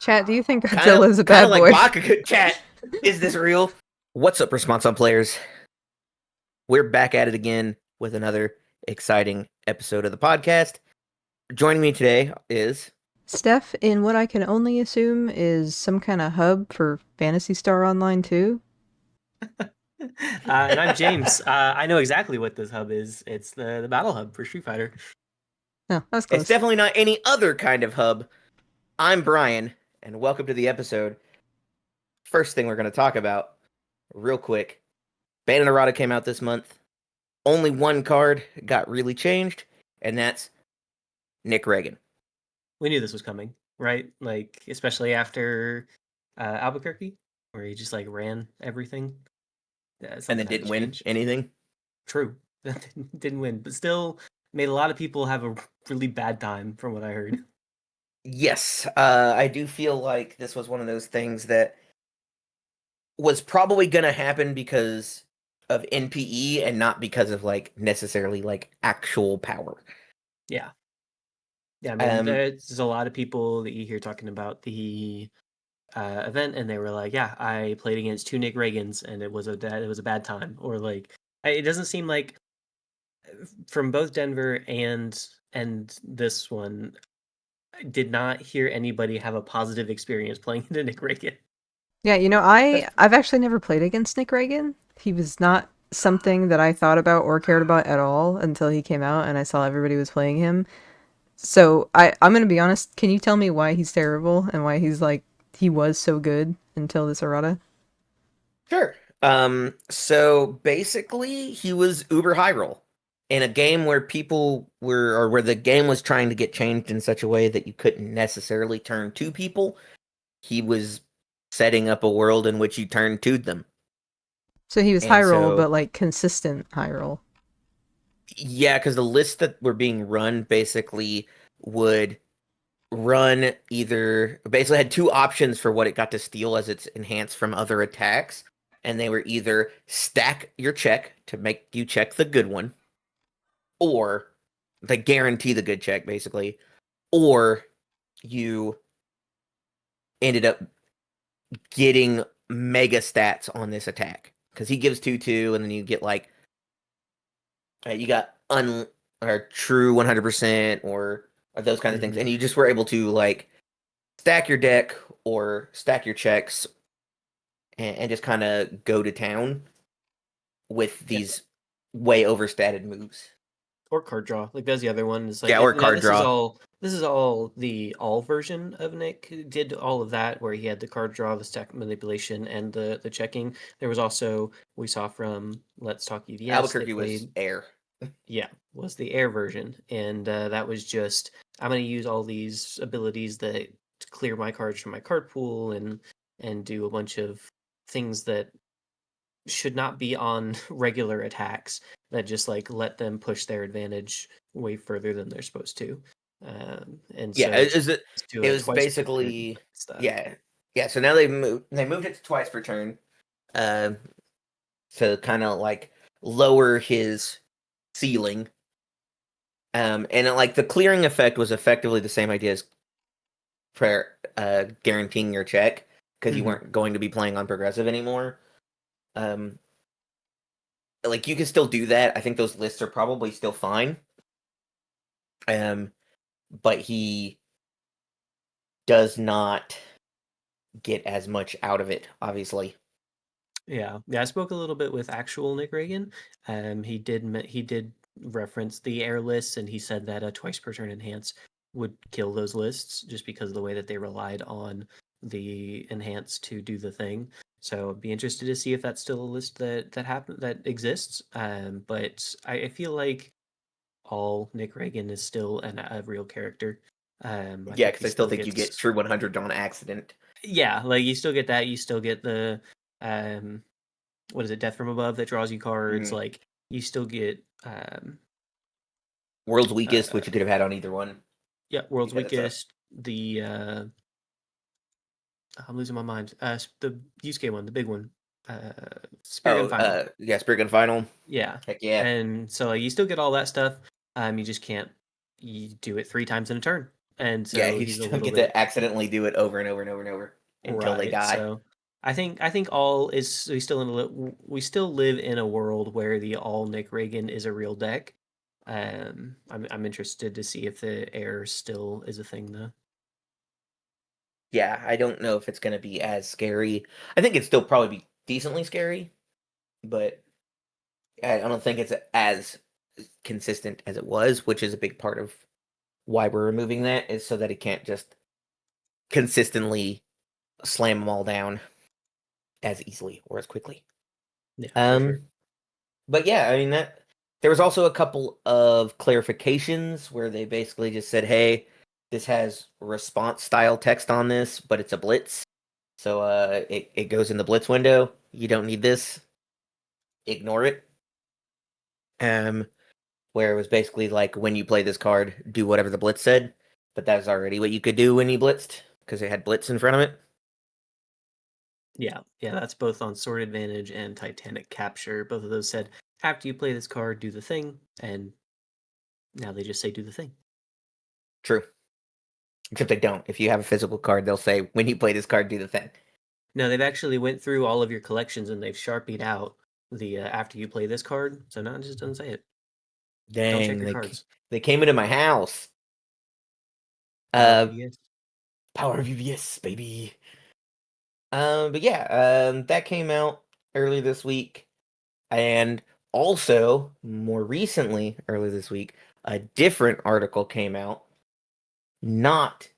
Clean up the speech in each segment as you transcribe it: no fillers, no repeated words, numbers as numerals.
Chat, do you think Kind of, Godzilla's a kind of bad like boy? Bakugan chat. Is this real? What's up, Response on Players? We're back at it again with another exciting episode of the podcast. Joining me today is Steph, in what I can only assume is some kind of hub for Phantasy Star Online too? And I'm James. I know exactly what this hub is. It's the battle hub for Street Fighter. No, that's it's close. definitely not any other kind of hub. I'm Brian, and welcome to the episode. First thing we're going to talk about, real quick. Ban and errata came out this month. Only one card got really changed, and that's Nick Ragan. We knew this was coming, right? Like, especially after Albuquerque, where he just like ran everything. Yeah, And something then had to didn't win change. anything. True, didn't win, but still made a lot of people have a really bad time, from what I heard. Yes, I do feel like this was one of those things that was probably going to happen because of NPE and not because of like necessarily like actual power. Yeah, I mean, Um, there's a lot of people that you hear talking about the event, and they were like, "Yeah, I played against two Nick Reagans, and it was a bad time." Or like, it doesn't seem like from both Denver and this one, I did not hear anybody have a positive experience playing into Nick Ragan. Yeah, that's I've actually never played against Nick Ragan. He was not something that I thought about or cared about at all until he came out and I saw everybody was playing him. So I'm gonna be honest. Can you tell me why he's terrible and why he was so good until this errata? sure. So basically, he was uber high roll in a game where people were, or where the game was trying to get changed in such a way that you couldn't necessarily turn to people. He was setting up a world in which you turn to them. So he was high And roll, so but like consistent high roll. yeah, because the lists that were being run basically would run either basically had two options for what it got to steal as it's enhanced from other attacks, and they were either stack your check to make you check the good one, or they guarantee the good check basically, or you ended up getting mega stats on this attack because he gives 2/2, and then you get like you got or true 100% or those kinds of things, Mm-hmm. and you just were able to like stack your deck or stack your checks and just kind of go to town with Yeah, these way overstated moves. or card draw. Like that's the other one. It's like Yeah, or now card draw. this is all the all version of Nick who did all of that, where he had the card draw, the stack manipulation, and the checking. There was also, we saw from Let's Talk UVS, they Albuquerque was played, air. yeah, was the air version, and that was just, I'm going to use all these abilities that to clear my cards from my card pool and do a bunch of things that should not be on regular attacks, that just like let them push their advantage way further than they're supposed to. And Yeah, so to, to it a was twice per turn basically stuff. yeah. So now they moved it to twice per turn, uh, to kind of like lower his ceiling. And like the clearing effect was effectively the same idea as prayer, guaranteeing your check because you Hmm. weren't going to be playing on progressive anymore. Um, like you can still do that. I think those lists are probably still fine. But he does not get as much out of it, obviously. Yeah. I spoke a little bit with actual Nick Ragan. He did reference the air lists, and he said that a twice per turn enhance would kill those lists just because of the way that they relied on the enhance to do the thing. So I'd be interested to see if that's still a list that exists. But I feel like all Nick Ragan is still a real character. I Yeah, think he because I still still think you get gets, true 100 on accident. yeah, like you still get that. You still get the um what is it, Death from Above, that draws you cards. Mhm. Like you still get World's weakest, uh which you could have had on either one yeah, World's because it's a Weakest, the I'm losing my mind. The Yusuke one, the big one. Spirit Gun Final. yeah, Spirit Gun Final. Yeah. Heck yeah. And so like you still get all that stuff. You just can't, you do it 3 times in a turn. and Yeah, so you he's a just don't little get bit to accidentally do it over and over and over and over until they right. die. So I think all is we still live in a world where the all Nick Ragan is a real deck. I'm interested to see if the air still is a thing though. Yeah, I don't know if it's going to be as scary. I think it'd still probably be decently scary, but I don't think it's as consistent as it was, which is a big part of why we're removing that, is so that it can't just consistently slam them all down as easily or as quickly. Yeah, for sure. Um, but yeah, I mean that there was also a couple of clarifications where they basically just said, "Hey, this has response style text on this, but it's a blitz, so it goes in the blitz window. You don't need this. Ignore it." Um, where it was basically like when you play this card, do whatever the blitz said, but that's already what you could do when you blitzed because it had blitz in front of it. Yeah, that's both on Sword Advantage and Titanic Capture. Both of those said after you play this card, do the thing, and now they just say do the thing. True. Except they don't. If you have a physical card, they'll say when you play this card, do the thing. No, they've actually went through all of your collections and they've sharpied out the after you play this card. So now it just doesn't say it. Don't check Dang, your cards. they came into my house. Power of Uh, UVS. Power of UVS, baby. But yeah, that came out earlier this week, and also more recently, earlier this week, a different article came out. Not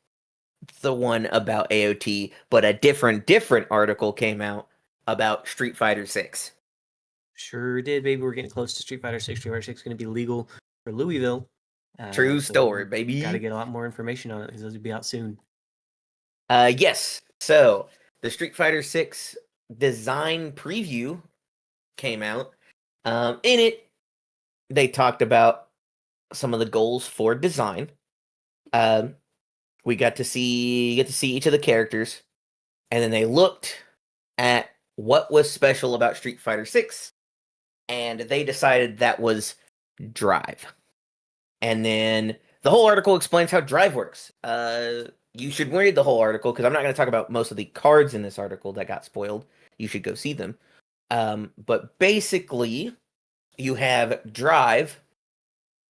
the one about AOT, but a different article came out about Street Fighter 6. Sure did, baby. We're getting close to Street Fighter 6. Street Fighter 6 is going to be legal for Louisville. True So story, we got to baby. get a lot more information on it because those will be out soon. Yes. So the Street Fighter 6 design preview came out. In it, they talked about some of the goals for design. Um, we got to see each of the characters, and then they looked at what was special about Street Fighter 6, and they decided that was drive. And then the whole article explains how drive works. You should read the whole article because I'm not going to talk about most of the cards in this article that got spoiled. You should go see them. But basically, you have drive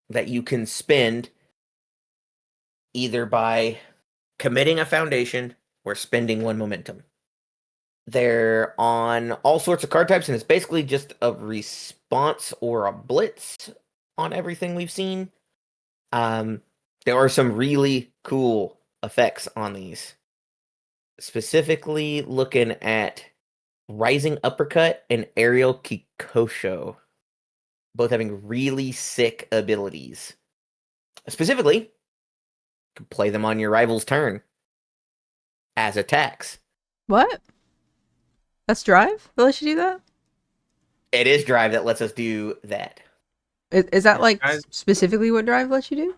that you can spend either by committing a foundation or spending one momentum. They're on all sorts of card types, and it's basically just a response or a blitz on everything we've seen. There are some really cool effects on these. Specifically looking at Rising Uppercut and Aerial Kikosho, both having really sick abilities. Specifically, you can play them on your rival's turn as attacks. What? That's Drive that lets you do that? It is Drive that lets us do that. Is that Yeah, like Drive. specifically what Drive lets you do?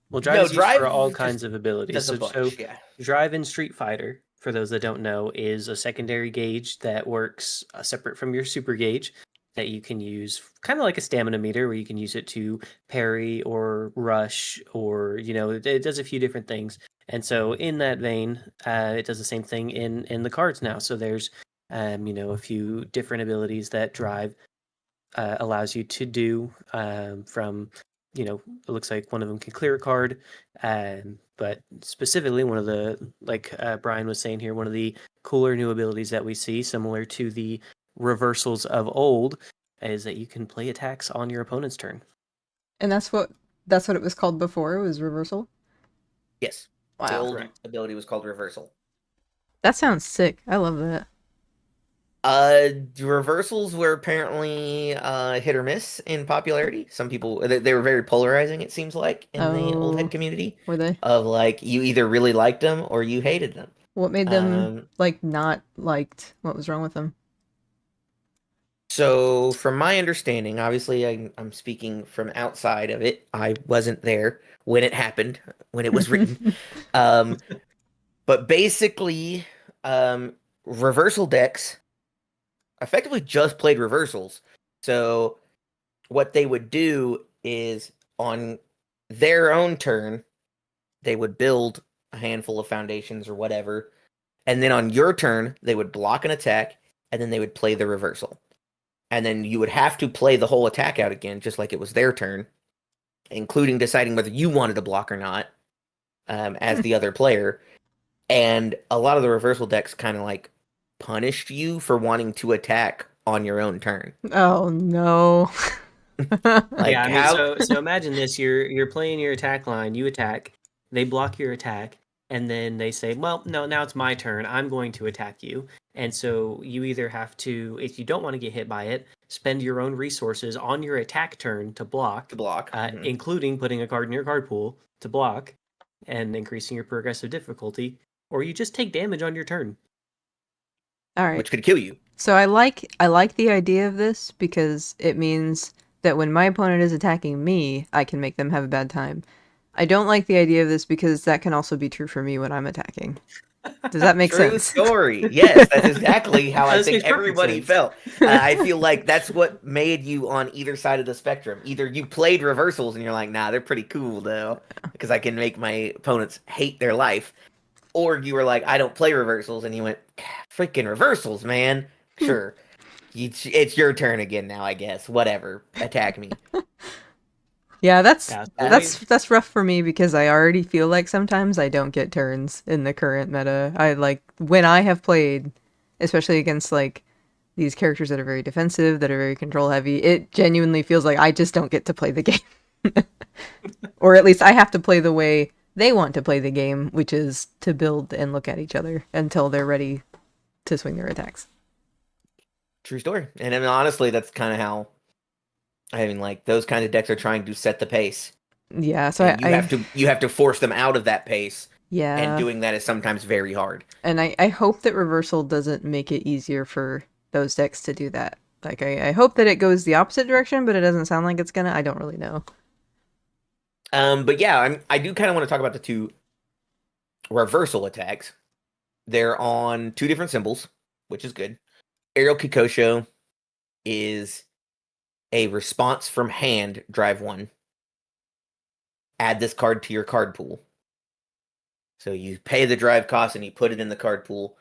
Well, Drive No, is used for all Drive just kinds of abilities. does a So bunch, yeah. Drive in Street Fighter, for those that don't know, is a secondary gauge that works separate from your super gauge that you can use kind of like a stamina meter where you can use it to parry or rush or, it does a few different things. And so in that vein, it does the same thing in the cards now. So there's, a few different abilities that Drive allows you to do from it looks like one of them can clear a card, but specifically one of the like Brian was saying here, one of the cooler new abilities that we see similar to the reversals of old is that you can play attacks on your opponent's turn. And that's what it was called before. It was reversal. Yes. The Wow, old Correct. ability was called Reversal. that sounds sick. I love that. Reversals were apparently hit or miss in popularity. Some people they were very polarizing, it seems like, in the old head Oh, community. were they? Of like you either really liked them or you hated them. What made them Um, like not liked? What was wrong with them? so from my understanding, obviously I'm speaking from outside of it. I wasn't there when it happened, when it was written. Um, but basically, reversal decks effectively just played reversals. So what they would do is on their own turn, they would build a handful of foundations or whatever, and then on your turn, they would block an attack, and then they would play the reversal. And then you would have to play the whole attack out again, just like it was their turn, including deciding whether you wanted to block or not, as the other player. And a lot of the reversal decks kind of like punished you for wanting to attack on your own turn. Oh no. Like Yeah, I mean, how so imagine this: you're playing your attack line, you attack, they block your attack, and then they say, "Well, no, now it's my turn. I'm going to attack you." And so you either have to, if you don't want to get hit by it, spend your own resources on your attack turn to block, to block, including putting a card in your card pool to block, and increasing your progressive difficulty, or you just take damage on your turn. All right. which could kill you. So I like the idea of this because it means that when my opponent is attacking me, I can make them have a bad time. I don't like the idea of this because that can also be true for me when I'm attacking. Does that make True sense? story. Yes, that's exactly how I This think makes perfect everybody sense. felt. I feel like that's what made you on either side of the spectrum. Either you played reversals and you're like, nah, they're pretty cool though, because I can make my opponents hate their life. Or you were like, I don't play reversals, and you went, freaking reversals, man. Sure. It's your turn again now, I guess. Whatever. Attack me. Yeah, that's Yeah, so that's that's rough for me because I already feel like sometimes I don't get turns in the current meta. I like when I have played, especially against like these characters that are very defensive, that are very control heavy, it genuinely feels like I just don't get to play the game. Or at least I have to play the way they want to play the game, which is to build and look at each other until they're ready to swing their attacks. True story. And I mean, honestly, that's kind of how, I mean, like, those kinds of decks are trying to set the pace. Yeah, so And you have to force them out of that pace. And yeah. doing that is sometimes very hard. And I hope that reversal doesn't make it easier for those decks to do that. Like I hope that it goes the opposite direction, but it doesn't sound like it's gonna. I don't really know. But yeah, I do kind of want to talk about the two reversal attacks. They're on two different symbols, which is good. Aerial Kikosho is a response from hand, drive one. Add this card to your card pool. So you pay the drive cost and you put it in the card pool.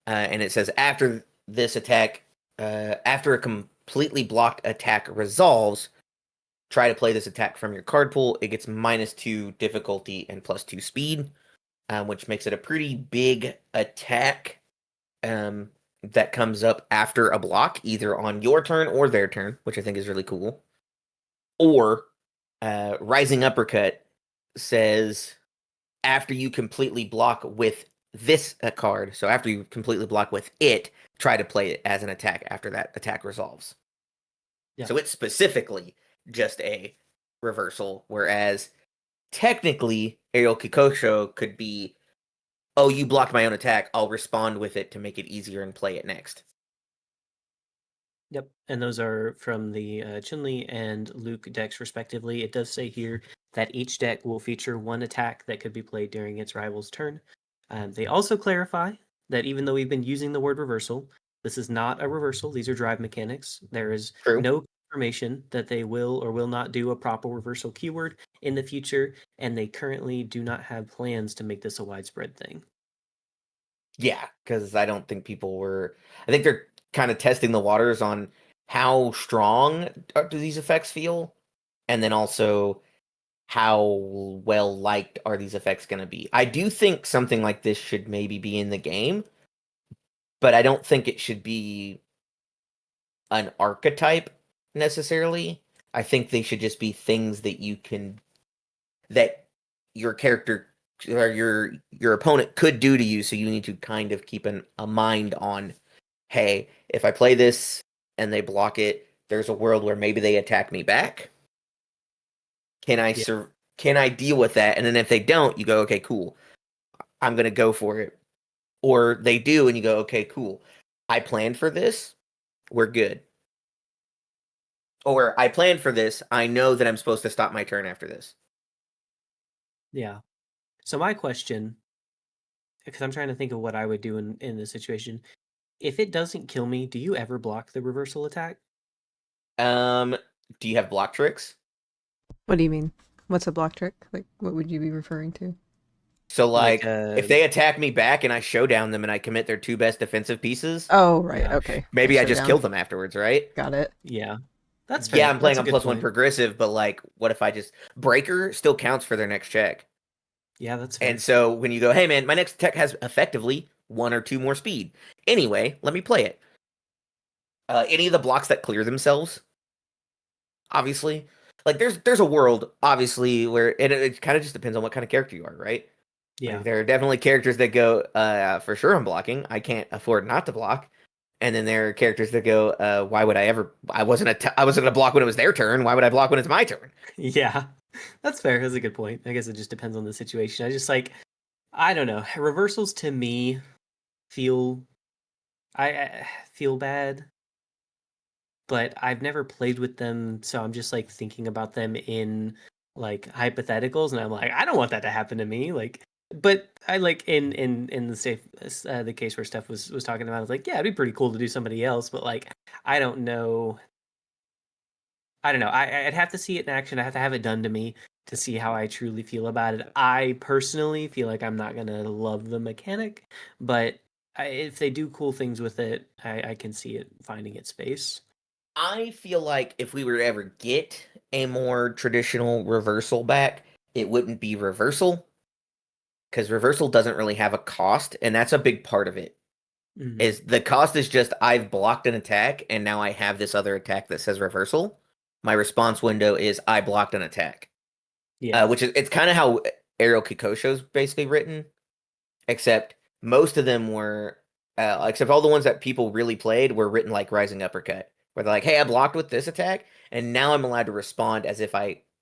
And it says after this attack, after a completely blocked attack resolves, try to play this attack from your card pool. It gets -2 difficulty and +2 speed, which makes it a pretty big attack that comes up after a block, either on your turn or their turn, which I think is really cool. Or Rising Uppercut says after you completely block with this card, so after you completely block with it, try to play it as an attack after that attack resolves. Yeah. So it's specifically just a reversal, whereas technically Aerial Kikosho could be, oh, you blocked my own attack, I'll respond with it to make it easier and play it next. Yep, and those are from the Chun-Li and Luke decks respectively. It does say here that each deck will feature one attack that could be played during its rival's turn. They also clarify that even though we've been using the word reversal, this is not a reversal. These are drive mechanics. There is True. no confirmation that they will or will not do a proper reversal keyword in the future, and they currently do not have plans to make this a widespread thing. Yeah, because I don't think people were. I think they're kind of testing the waters on how strong do these effects feel, and then also how well liked are these effects going to be. I do think something like this should maybe be in the game, but I don't think it should be an archetype necessarily. I think they should just be things that you can, that your character or your opponent could do to you, so you need to kind of keep a mind on, hey, if I play this and they block it, there's a world where maybe they attack me back. Can I Yeah. can I deal with that? And then if they don't, you go, okay, cool, I'm gonna go for it. Or they do, and you go, okay, cool, I planned for this, we're good. Or I planned for this, I know that I'm supposed to stop my turn after this. Yeah. So my question, because I'm trying to think of what I would do in this situation. If it doesn't kill me, do you ever block the reversal attack? Um, do you have block tricks? What do you mean? What's a block trick? Like, what would you be referring to? So Like like if they attack me back and I showdown them and I commit their 2 best defensive pieces, Oh, right. yeah, Okay. Yeah, maybe I just showdown. kill them afterwards, right? Got it. yeah, that's Yeah, fair. I'm playing That's a on good +1 point. progressive, but like what if I just breaker still counts for their next check. Yeah, that's And fair. so when you go, hey man, my next tech has effectively 1 or 2 more speed. Anyway, let me play it. Any of the blocks that clear themselves, obviously. Like there's a world, obviously, where it kind of just depends on what kind of character you are, right? Yeah, Like there are definitely characters that go, for sure I'm blocking. I can't afford not to block. And then there are characters that go, why would I ever? I wasn't gonna block when it was their turn. Why would I block when it's my turn? yeah, that's fair. That's a good point. I guess it just depends on the situation. I just like, I don't know. Reversals to me feel, I feel bad, but I've never played with them, so I'm just like thinking about them in like hypotheticals, and I'm like, I don't want that to happen to me. Like, but I like in the safe the case where Steph was talking about, I was like, yeah, it'd be pretty cool to do somebody else, but like, I don't know. I don't know. I'd have to see it in action. I have to have it done to me to see how I truly feel about it. I personally feel like I'm not gonna love the mechanic, but if they do cool things with it, I can see it finding its space. I feel like if we were to ever get a more traditional reversal back, it wouldn't be reversal because reversal doesn't really have a cost, and that's a big part of it. Mhm. Is the cost is just I've blocked an attack and now I have this other attack that says reversal. My response window is I blocked an attack, Yeah. which is it's kind of how Aerial Kikosho's basically written, except most of them were, except all the ones that people really played were written like Rising Uppercut, where they're like, hey, I blocked with this attack, and now I'm allowed to respond as if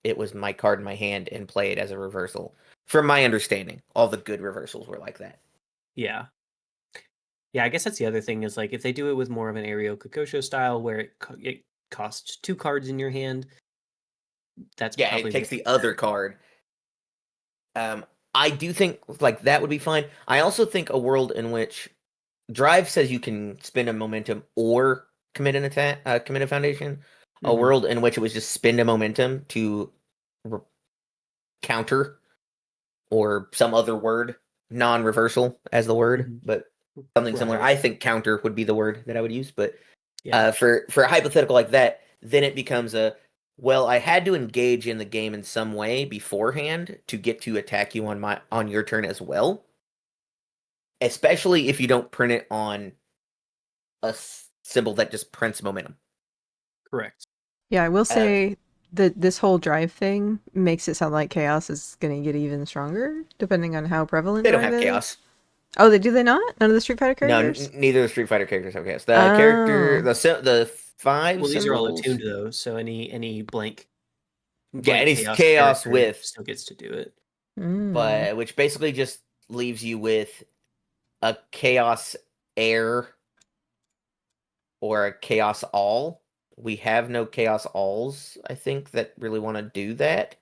it was my card in my hand and play it as a reversal. From my understanding, all the good reversals were like that. Yeah. Yeah, I guess that's the other thing is like if they do it with more of an Aerial Kokosho style where it costs 2 cards in your hand, that's Yeah, it probably takes more the other fair. card. I do think like that would be fine. I also think a world in which Drive says you can spend a momentum or commit an attack, commit a foundation. A Hmm. world in which it was just spend a momentum to re- counter or some other word, non-reversal as the word, Hmm. but something similar. Right. I think counter would be the word that I would use, but Yeah. for a hypothetical like that, then it becomes a well, I had to engage in the game in some way beforehand to get to attack you on your turn as well. Especially if you don't print it on a symbol that just prints momentum. Correct. Yeah, I will Uh, say that this whole drive thing makes it sound like chaos is going to get even stronger depending on how prevalent they don't drive have chaos. is. Oh, they do they not? None of the Street Fighter No, characters? neither of the Street Fighter characters have chaos. The character, Oh. the five Well, these are all symbols. attuned though, so any Yeah, blank and it's chaos chaos character with, still gets to do it. Mm. but which basically just leaves you with a chaos air or a chaos all. We have no chaos alls, I think, that really want to do that.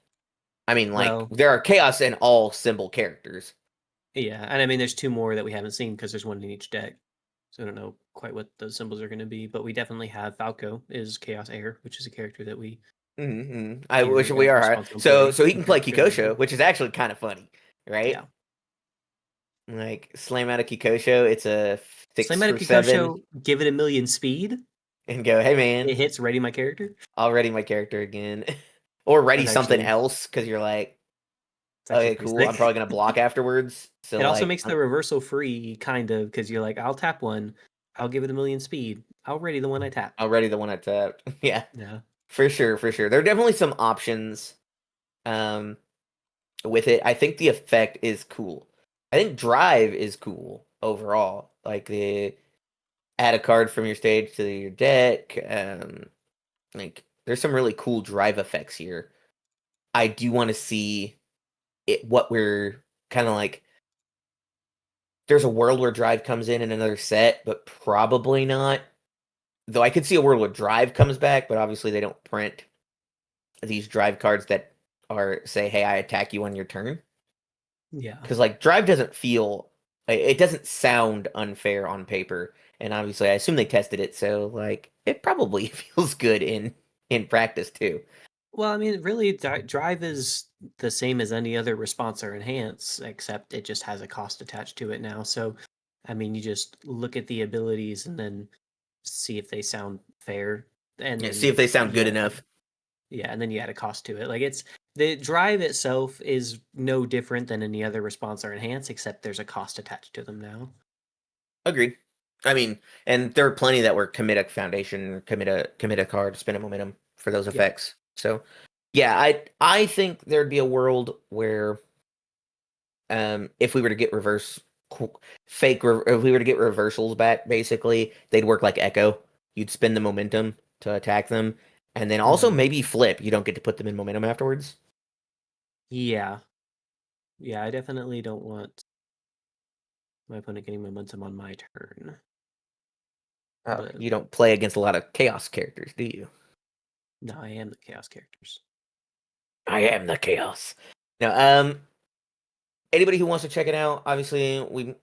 I mean, like, Well, there are chaos and all symbol characters. yeah, and I mean, there's 2 more that we haven't seen because there's one in each deck, so I don't know quite what those symbols are going to be. But we definitely have Falco is Chaos Air, which is a character that we I wish hear we are hard. responsible So play so he in can play fairly often. Kikosho, which is actually kind of funny, right? Yeah, Like slam out a Kikosho, it's a six Slam for out seven, Kikosho, give it a million speed. and go, hey man, It hits ready my character. I'll ready my character again, or ready That's something actually else because you're like, it's actually okay, pretty cool. I'm sick. probably gonna block afterwards, so It also like makes the reversal free, kind of, because you're like, I'll tap one, I'll give it a million speed, I'll ready the one I tap. I'll ready the one I tapped. Yeah, Yeah. for sure, for sure. There are definitely some options, um, with it. I think the effect is cool. I think drive is cool overall. Like the add a card from your stage to your deck. Like there's some really cool drive effects here. I do want to see what we're kind of like. There's a world where drive comes in another set, but probably not. Though I could see a world where drive comes back, but obviously they don't print these drive cards that are say, "Hey, I attack you on your turn." Yeah. Because like drive doesn't feel, it doesn't sound unfair on paper, and obviously I assume they tested it, so like it probably feels good in practice too. Well, I mean, really, drive is the same as any other response or enhance, except it just has a cost attached to it now. So, I mean, you just look at the abilities and then see if they sound fair, and Yeah, see then if they sound you good add enough. yeah, and then you add a cost to it. Like it's the drive itself is no different than any other response or enhance, except there's a cost attached to them now. Agreed. I mean, and there are plenty that were commit a foundation, commit a card, spin a momentum for those Yep. effects. So yeah, I think there'd be a world where if we were to get if we were to get reversals back, basically, they'd work like Echo. You'd spin the momentum to attack them, and then also Mhm. maybe flip. You don't get to put them in momentum afterwards. Yeah. Yeah, I definitely don't want my opponent getting momentum on my turn. Oh, But you don't play against a lot of chaos characters, do you? no, I am the chaos characters. I am the chaos. No, anybody who wants to check it out, obviously we're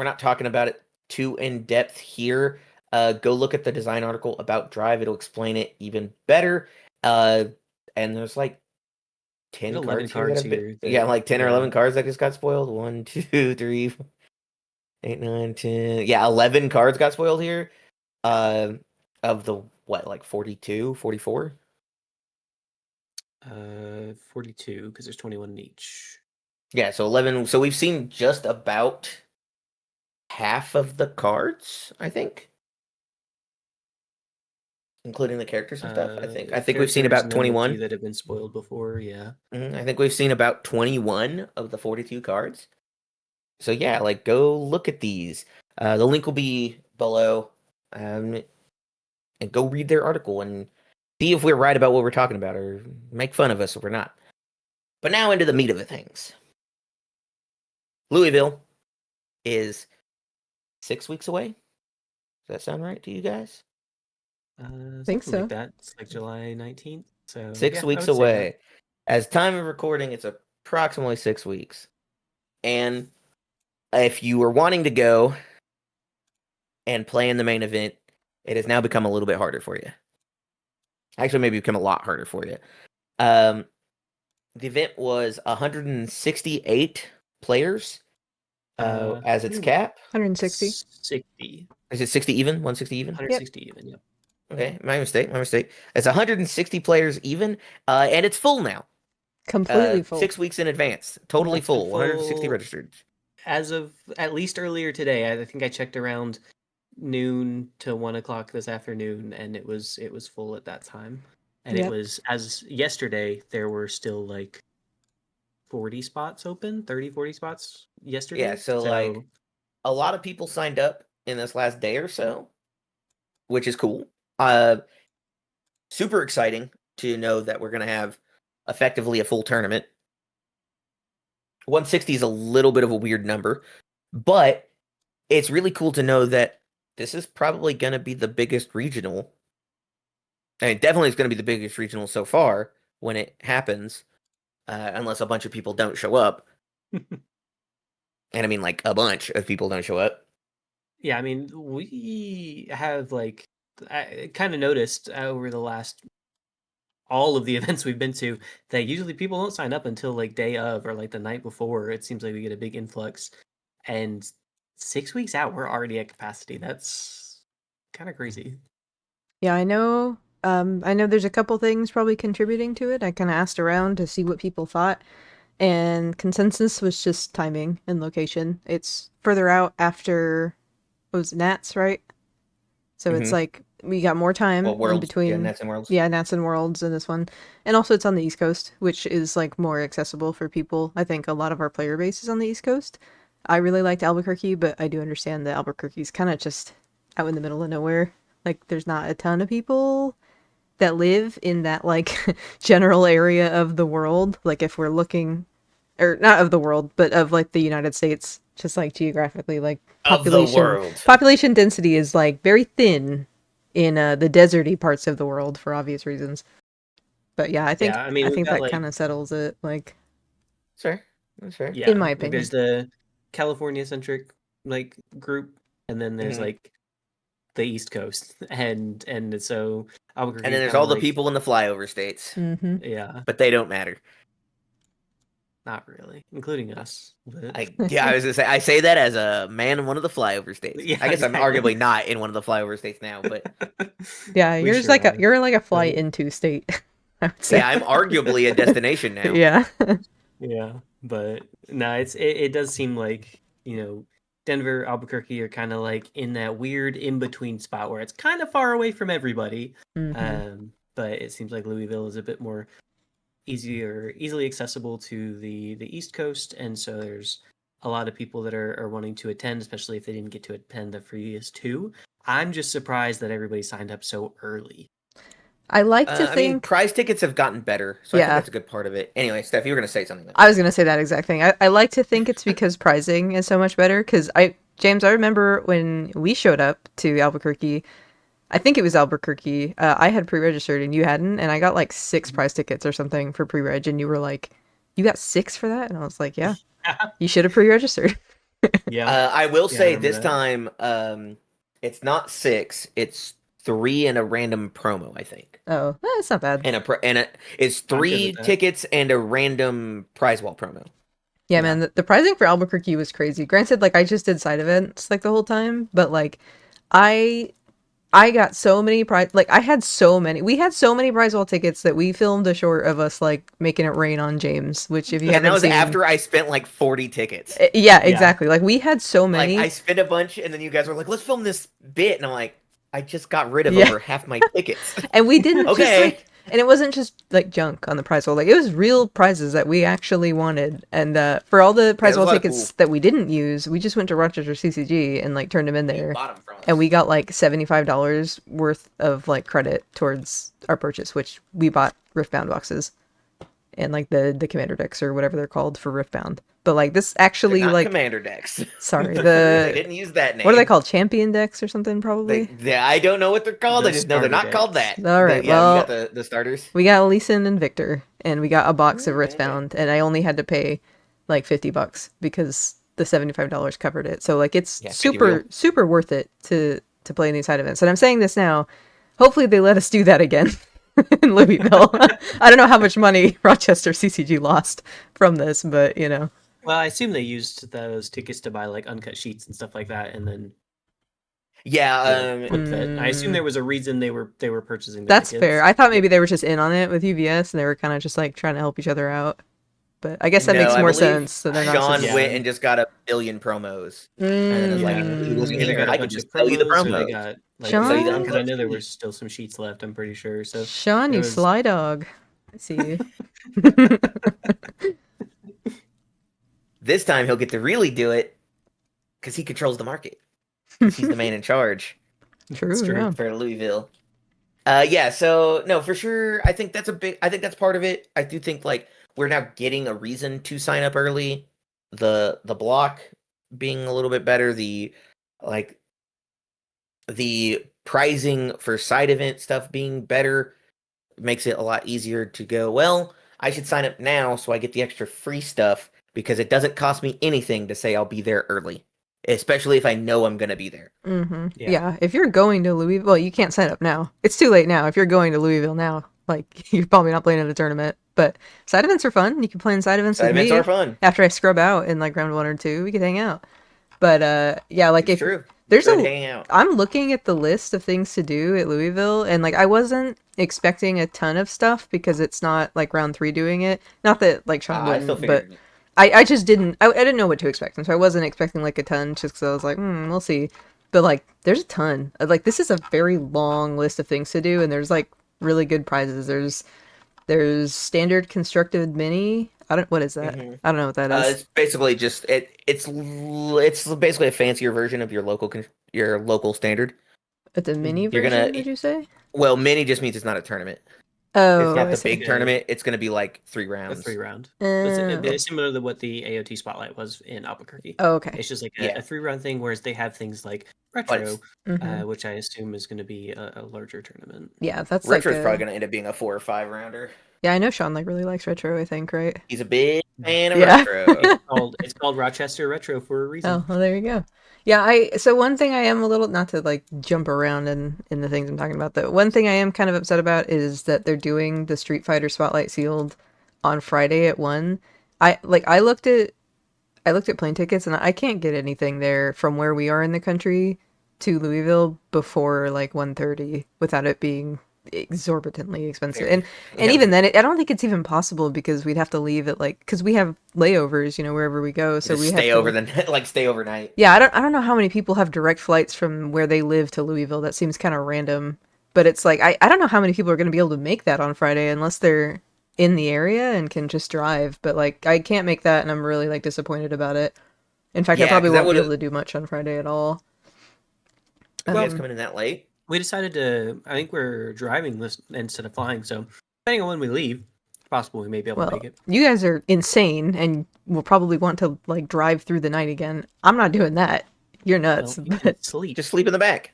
not talking about it too in depth here. Go look at the design article about Drive. It'll explain it even better. Uh, and there's like There's 10 11 cards here that cards have been, here yeah, that like 10 or yeah. 11 cards that just got spoiled. 1, 2, 3, 8, 9, 10. Yeah, 11 cards got spoiled here. Uh, of the what, like 42, 44? 42 because there's 21 in each. Yeah, so 11. So we've seen just about half of the cards, I think, including the characters and stuff. I think we've seen Characters about and then the few 21. that have been spoiled before, yeah. I think we've seen about 21 of the 42 cards. So yeah, like go look at these. The link will be below, and go read their article and see if we're right about what we're talking about, or make fun of us if we're not. But now into the meat of the things. Louisville is 6 weeks away. Does that sound right to you guys? Think Something like so. that. It's like July 19th. So Six yeah, I weeks would say that. away. As time of recording, it's approximately 6 weeks. And if you were wanting to go and play in the main event, it has now become a little bit harder for you. Actually, maybe become a lot harder for you. Um, the event was 168 players as I its think cap. 160. 60. Is it 60 even? 160 even? Yep. 160 even, yep. Okay, my mistake. My mistake. It's 160 players even, and it's full now. Completely full. 6 weeks in advance, totally It's been full. 160 full registered. as of at least earlier today. I think I checked around noon to 1 o'clock this afternoon, and it was full at that time. And it Yep. was as yesterday there were still like 40 spots open, 30, 40 spots Yeah, yesterday. so like So a lot of people signed up in this last day or so, which is cool. Uh, Super exciting to know that we're gonna have effectively a full tournament. 160 is a little bit of a weird number, but it's really cool to know that this is probably gonna be the biggest regional. I mean, definitely it's gonna be the biggest regional so far when it happens, unless a bunch of people don't show up. And I mean, like a bunch of people don't show up. yeah, I mean, we have like I kind of noticed over the last all of the events we've been to that usually people don't sign up until like day of or like the night before. It seems like we get a big influx, and 6 weeks out, we're already at capacity. That's kind of crazy. Yeah, I know. I know there's a couple things probably contributing to it. I kind of asked around to see what people thought, and consensus was just timing and location. It's further out after, what was it, Nats, right? So it's Hmm. like we got more time Well, in worlds, yeah, between, Nets and worlds. yeah, Nats and Worlds and this one. And also it's on the East Coast, which is like more accessible for people. I think a lot of our player base is on the East Coast. I really liked Albuquerque, but I do understand that Albuquerque's kind of just out in the middle of nowhere. Like there's not a ton of people that live in that like general area of the world. Like if we're looking, or not of the world, but of like the United States, just like geographically, like Of the population world. population density is like very thin in the deserty parts of the world for obvious reasons. But yeah, I think Yeah, I mean, I we've think got that like kind of settles it, like That's fair. That's fair. in yeah, my like there's opinion. the California centric like group, and then there's Hmm. like the East Coast, and so And then Albuquerque there's kind of all the like people in the flyover states, Mm-hmm. yeah. but they don't matter. not really, including us. But I was gonna say I say that as a man in one of the flyover states. yeah, I guess I'm exactly. arguably not in one of the flyover states now, but Yeah, We yours sure like a are. you're like a fly But into state, I would say. yeah, I'm arguably a destination now. Yeah. yeah, but no, it does seem like, Denver, Albuquerque are kind of like in that weird in between spot where it's kind of far away from everybody. Hmm. But it seems like Louisville is a bit more easily accessible to the East Coast, and so there's a lot of people that are wanting to attend, especially if they didn't get to attend the previous two. I'm just surprised that everybody signed up so early. I like to I mean, think, prize tickets have gotten better, so I think yeah, that's a good part of it. Anyway, Steph, you were gonna say something though. I was gonna say that exact thing. I like to think it's because pricing is so much better. Because James, I remember when we showed up to Albuquerque. I think it was Albuquerque. I had pre-registered and you hadn't, and I got like 6 prize tickets or something for pre-reg, and you were like, "You got 6 for that?" And I was like, "Yeah, you should have pre-registered." Yeah, I will yeah, I say remember this that. time, it's not 6, it's 3 and a random promo, I think. Oh, it's not bad. It's I'm good with 3 that. tickets and a random prize wall promo. Yeah, Yeah. man, the pricing for Albuquerque was crazy. Granted, like I just did side events like the whole time, but like I I got so many prize like I had so many. We had so many prize wall tickets that we filmed a short of us like making it rain on James, which if you And that haven't was seen, after I spent like 40 tickets. yeah, Yeah. exactly. Like we had so Like I many. spent a bunch, and then you guys were like, "Let's film this bit," and I'm like, "I just got rid of Yeah. over half my tickets." And we didn't just Okay, like, and it wasn't just like junk on the prize wall. Like it was real prizes that we actually wanted. And for all the yeah, prize there's a wall lot of cool. tickets that we didn't use, we just went to Rochester CCG and like turned them in You there. bought them from And we us. got like $75 worth of like credit towards our purchase, which we bought Riftbound boxes and like the commander decks or whatever they're called for Riftbound. But like this They're actually not like, commander decks. sorry, They the didn't use that what are they name. called? Champion decks or something probably. I don't know what they're called. I The just know they're starter not called decks. that. All right, Yeah, you got well, the starters. we got Leeson and Victor, and we got a box of Okay, okay. Riftbound, and I only had to pay like $50 because the $75 covered it. So like it's Yeah, 50 real. super worth it to play in these side events. And I'm saying this now. Hopefully they let us do that again in Louisville. I don't know how much money Rochester CCG lost from this, but you know. Well, I assume they used those tickets to buy like uncut sheets and stuff like that, and then Yeah, flip that. I assume Mm, there was a reason they were purchasing the that's fair. tickets. I thought maybe they were just in on it with UVS and they were kind of just like trying to help each other out. But I guess that no, makes I more believe sense. So they're not Sean just. Yeah, went and just got a billion promos, and then it was like, yeah. It "Ooh, was either got here, a I can bunch of just sell you the promos or they promos, got like sell you the because I Sean, uncut know there were sheet." still some sheets left. I'm pretty sure. So Sean, there you was sly dog. I see you. This time he'll get to really do it because he controls the market because he's the man in charge it's True, true. yeah. for Louisville. Yeah, so no, for sure. I think that's part of it. I do think like we're now getting a reason to sign up early. The block being a little bit better, like the pricing for side event stuff being better makes it a lot easier to go, well, I should sign up now so I get the extra free stuff because it doesn't cost me anything to say I'll be there early, especially if I know I'm going to be there. Mm-hmm. Yeah. Yeah, if you're going to Louisville, well, you can't sign up now. It's too late now. If you're going to Louisville now, like you're probably not playing in the tournament. But side events are fun. You can play in side events Side with events are me. fun. After I scrub out in like round 1 or 2, we could hang out. But yeah, like It's if true. You there's could a, hang out. I'm looking at the list of things to do at Louisville, and like I wasn't expecting a ton of stuff because it's not like round 3 doing it. Not that like Sean I still wouldn't, but figured. I just didn't. I didn't know what to expect, and so I wasn't expecting like a ton, just because I was like, we'll see. But like, there's a ton. Like, this is a very long list of things to do, and there's like really good prizes. There's standard constructed mini. I don't. What is that? Hmm. I don't know what that is. It's basically just it's basically a fancier version of your local standard. It's a mini You're gonna version. Did you say? well, mini just means it's not a tournament. It's Oh, not I the It's like see. big tournament. It's gonna be like 3 a three rounds. round. Okay. It's similar to what the AOT Spotlight was in Albuquerque. Oh, okay. It's just like Yeah, a 3 round thing, whereas they have things like but retro, it's Hmm. which I assume is going to be a larger tournament. Yeah, that's like retro's probably a. gonna end up being a 4 or 5 rounder. Yeah, I know Sean like really likes retro. I think, right? He's a big fan of Yeah. retro. It's called Rochester Retro for a Oh, reason. well, there you go. Yeah, so one thing I am a little, not to like jump around in the things I'm talking about, though. One thing I am kind of upset about is that they're doing the Street Fighter Spotlight Sealed on Friday at 1. I looked at plane tickets and I can't get anything there from where we are in the country to Louisville before like 1:30 without it being exorbitantly expensive. Very. And Yeah. even then I don't think it's even possible because we'd have to leave at like cuz we have layovers, wherever we go, so Just we stay have over to. the like stay overnight. Yeah, I don't know how many people have direct flights from where they live to Louisville. That seems kind of random. But it's like I don't know how many people are going to be able to make that on Friday unless they're in the area and can just drive. But like I can't make that and I'm really like disappointed about it. In fact, I Yeah, probably because that won't be would able have. to do much on Friday at all. You guys Well, coming in that late? we decided to. I think we're driving this instead of flying. So depending on when we leave, it's possible we may be able to Well, make it. you guys are insane and will probably want to like drive through the night again. I'm not doing that. You're nuts, Well, you can but sleep. Just sleep in the back,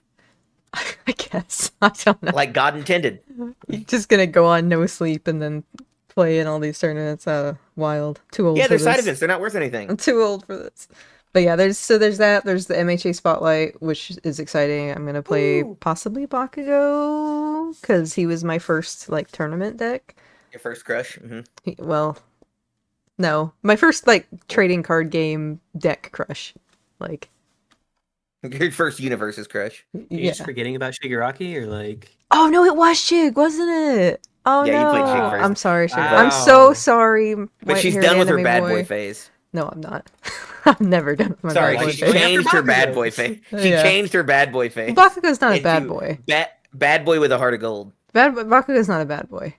I guess I don't know. like God intended. You're just gonna go on no sleep and then play in all these tournaments. Wild. Too old Yeah, for they're side this. events. They're not worth anything. I'm too old for this. But yeah, there's that. There's the MHA Spotlight, which is exciting. I'm gonna play Ooh. possibly Bakugo because he was my first like tournament deck. Your first crush. Well, no, my first like trading card game deck crush. Like, Your first Universus crush. Are you yeah. just forgetting about Shigaraki or like? Oh no, it was Shig, wasn't it? Oh Yeah, you played no, Shig first. I'm sorry, Shig. Wow. I'm so sorry. But she's white-haired done with her anime bad boy phase. No, I'm not. I'm never done with my Sorry, bad boy she she's going phase. after changed her bad Bakugo. boy phase. She Yeah. changed her bad boy phase. Bakugo's not a bad into boy. Bad boy with a heart of gold. Bakugo's not a bad boy.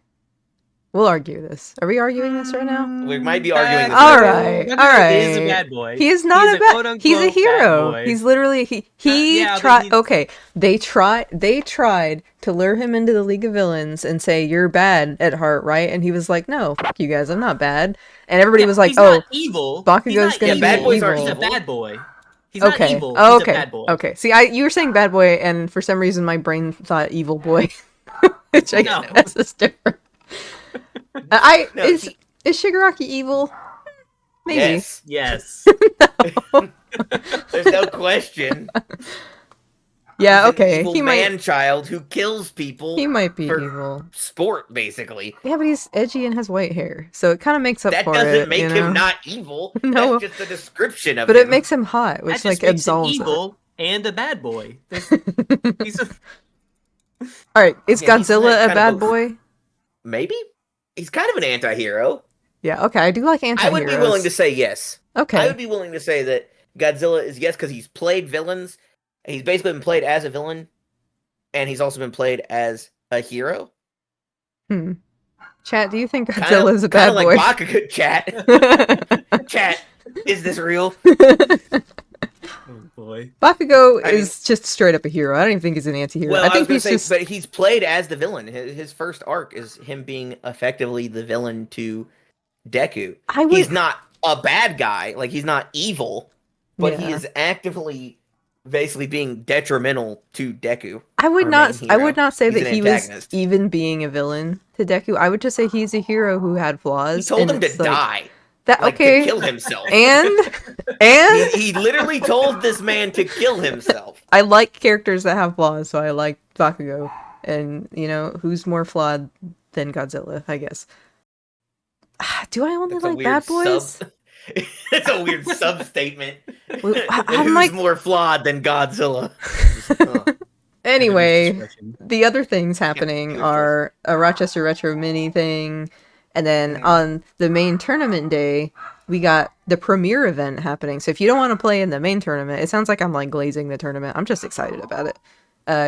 We'll argue this. Are we arguing this right now? We might be arguing this. All right now. right, all Is a right. bad boy. He is not He's a bad. quote-unquote He's a bad hero. boy. He's literally he yeah, but tried. he's- Okay, they tried to lure him into the League of Villains and say you're bad at heart, right? And he was like, no, fuck you guys, I'm not bad. And everybody was like, he's oh, not evil. Bakugo's He's not gonna be bad boys aren't He's a evil. bad boy. He's okay, not evil. oh, He's okay, a bad boy. okay. See, you were saying bad boy, and for some reason my brain thought evil boy, which I No. guess is different. No, Is Shigaraki evil? Maybe. Yes. Yes. There's no question. Yeah, He's an okay. evil He might. man-child who kills people. He might be for evil. sport, basically. Yeah, but he's edgy and has white hair, so it kind of makes up That for doesn't it. make you him know? not evil. No. That's just a description of But him. it makes him hot, That which just like makes him absolves it. evil and a bad boy. He's a All right, is Yeah, he's Godzilla kind a of bad both. boy? Maybe? He's kind of an anti-hero. Yeah, okay. I do like anti-heroes. I would be willing to say yes. Okay. I would be willing to say that Godzilla is yes because he's played villains. He's basically been played as a villain, and he's also been played as a hero. Chat, do you think Godzilla is a bad Kinda boy? like Bakugo, chat. Chat, is this real? oh boy. Bakugo I mean- is just straight up a hero. I don't even think he's an anti-hero. Well, I I was think going he's to say, just. but he's played as the villain. His first arc is him being effectively the villain to Deku. I would. He's not a bad guy. Like, he's not evil, but he Yeah. is actively basically being detrimental to Deku. I would our not. main I hero. would not say He's that an he was antagonist. even being a villain to Deku. I would just say he's a hero who had flaws. He told and him to it's like- die. That Like, okay? to kill himself. And He literally told this man to kill himself. I like characters that have flaws, so I like Bakugo. And who's more flawed than Godzilla? I guess. Do I only That's a like weird bad boys? It's a weird sub-statement. Well, I'm Who's like- more flawed than Godzilla? Anyway, Discretion. the other things happening good are a Rochester Retro Mini thing, and then on the main tournament day, we got the premiere event happening. So if you don't want to play in the main tournament, it sounds like I'm like glazing the tournament. I'm just excited about it.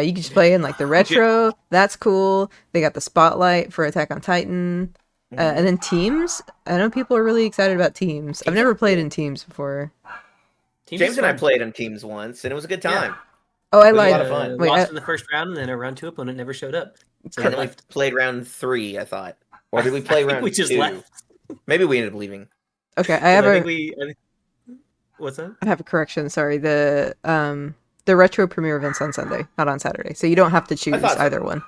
You can just play in like the retro. That's cool. They got the spotlight for Attack on Titan, and then teams. I know people are really excited about teams. I've never played in teams before. Teams James is and I fun. played on teams once, and it was a good time. Oh, I was a lied. lot of fun. Wait, Lost in the first round, and then a round 2 opponent never showed up. So we And then we left. played round 3, I thought. Or did we play I think round we just 2? left. Maybe we ended up leaving. okay, I have I a. think what's that? I have a correction. Sorry, the retro premiere event's on Sunday, not on Saturday. So you don't have to choose thought so. either one.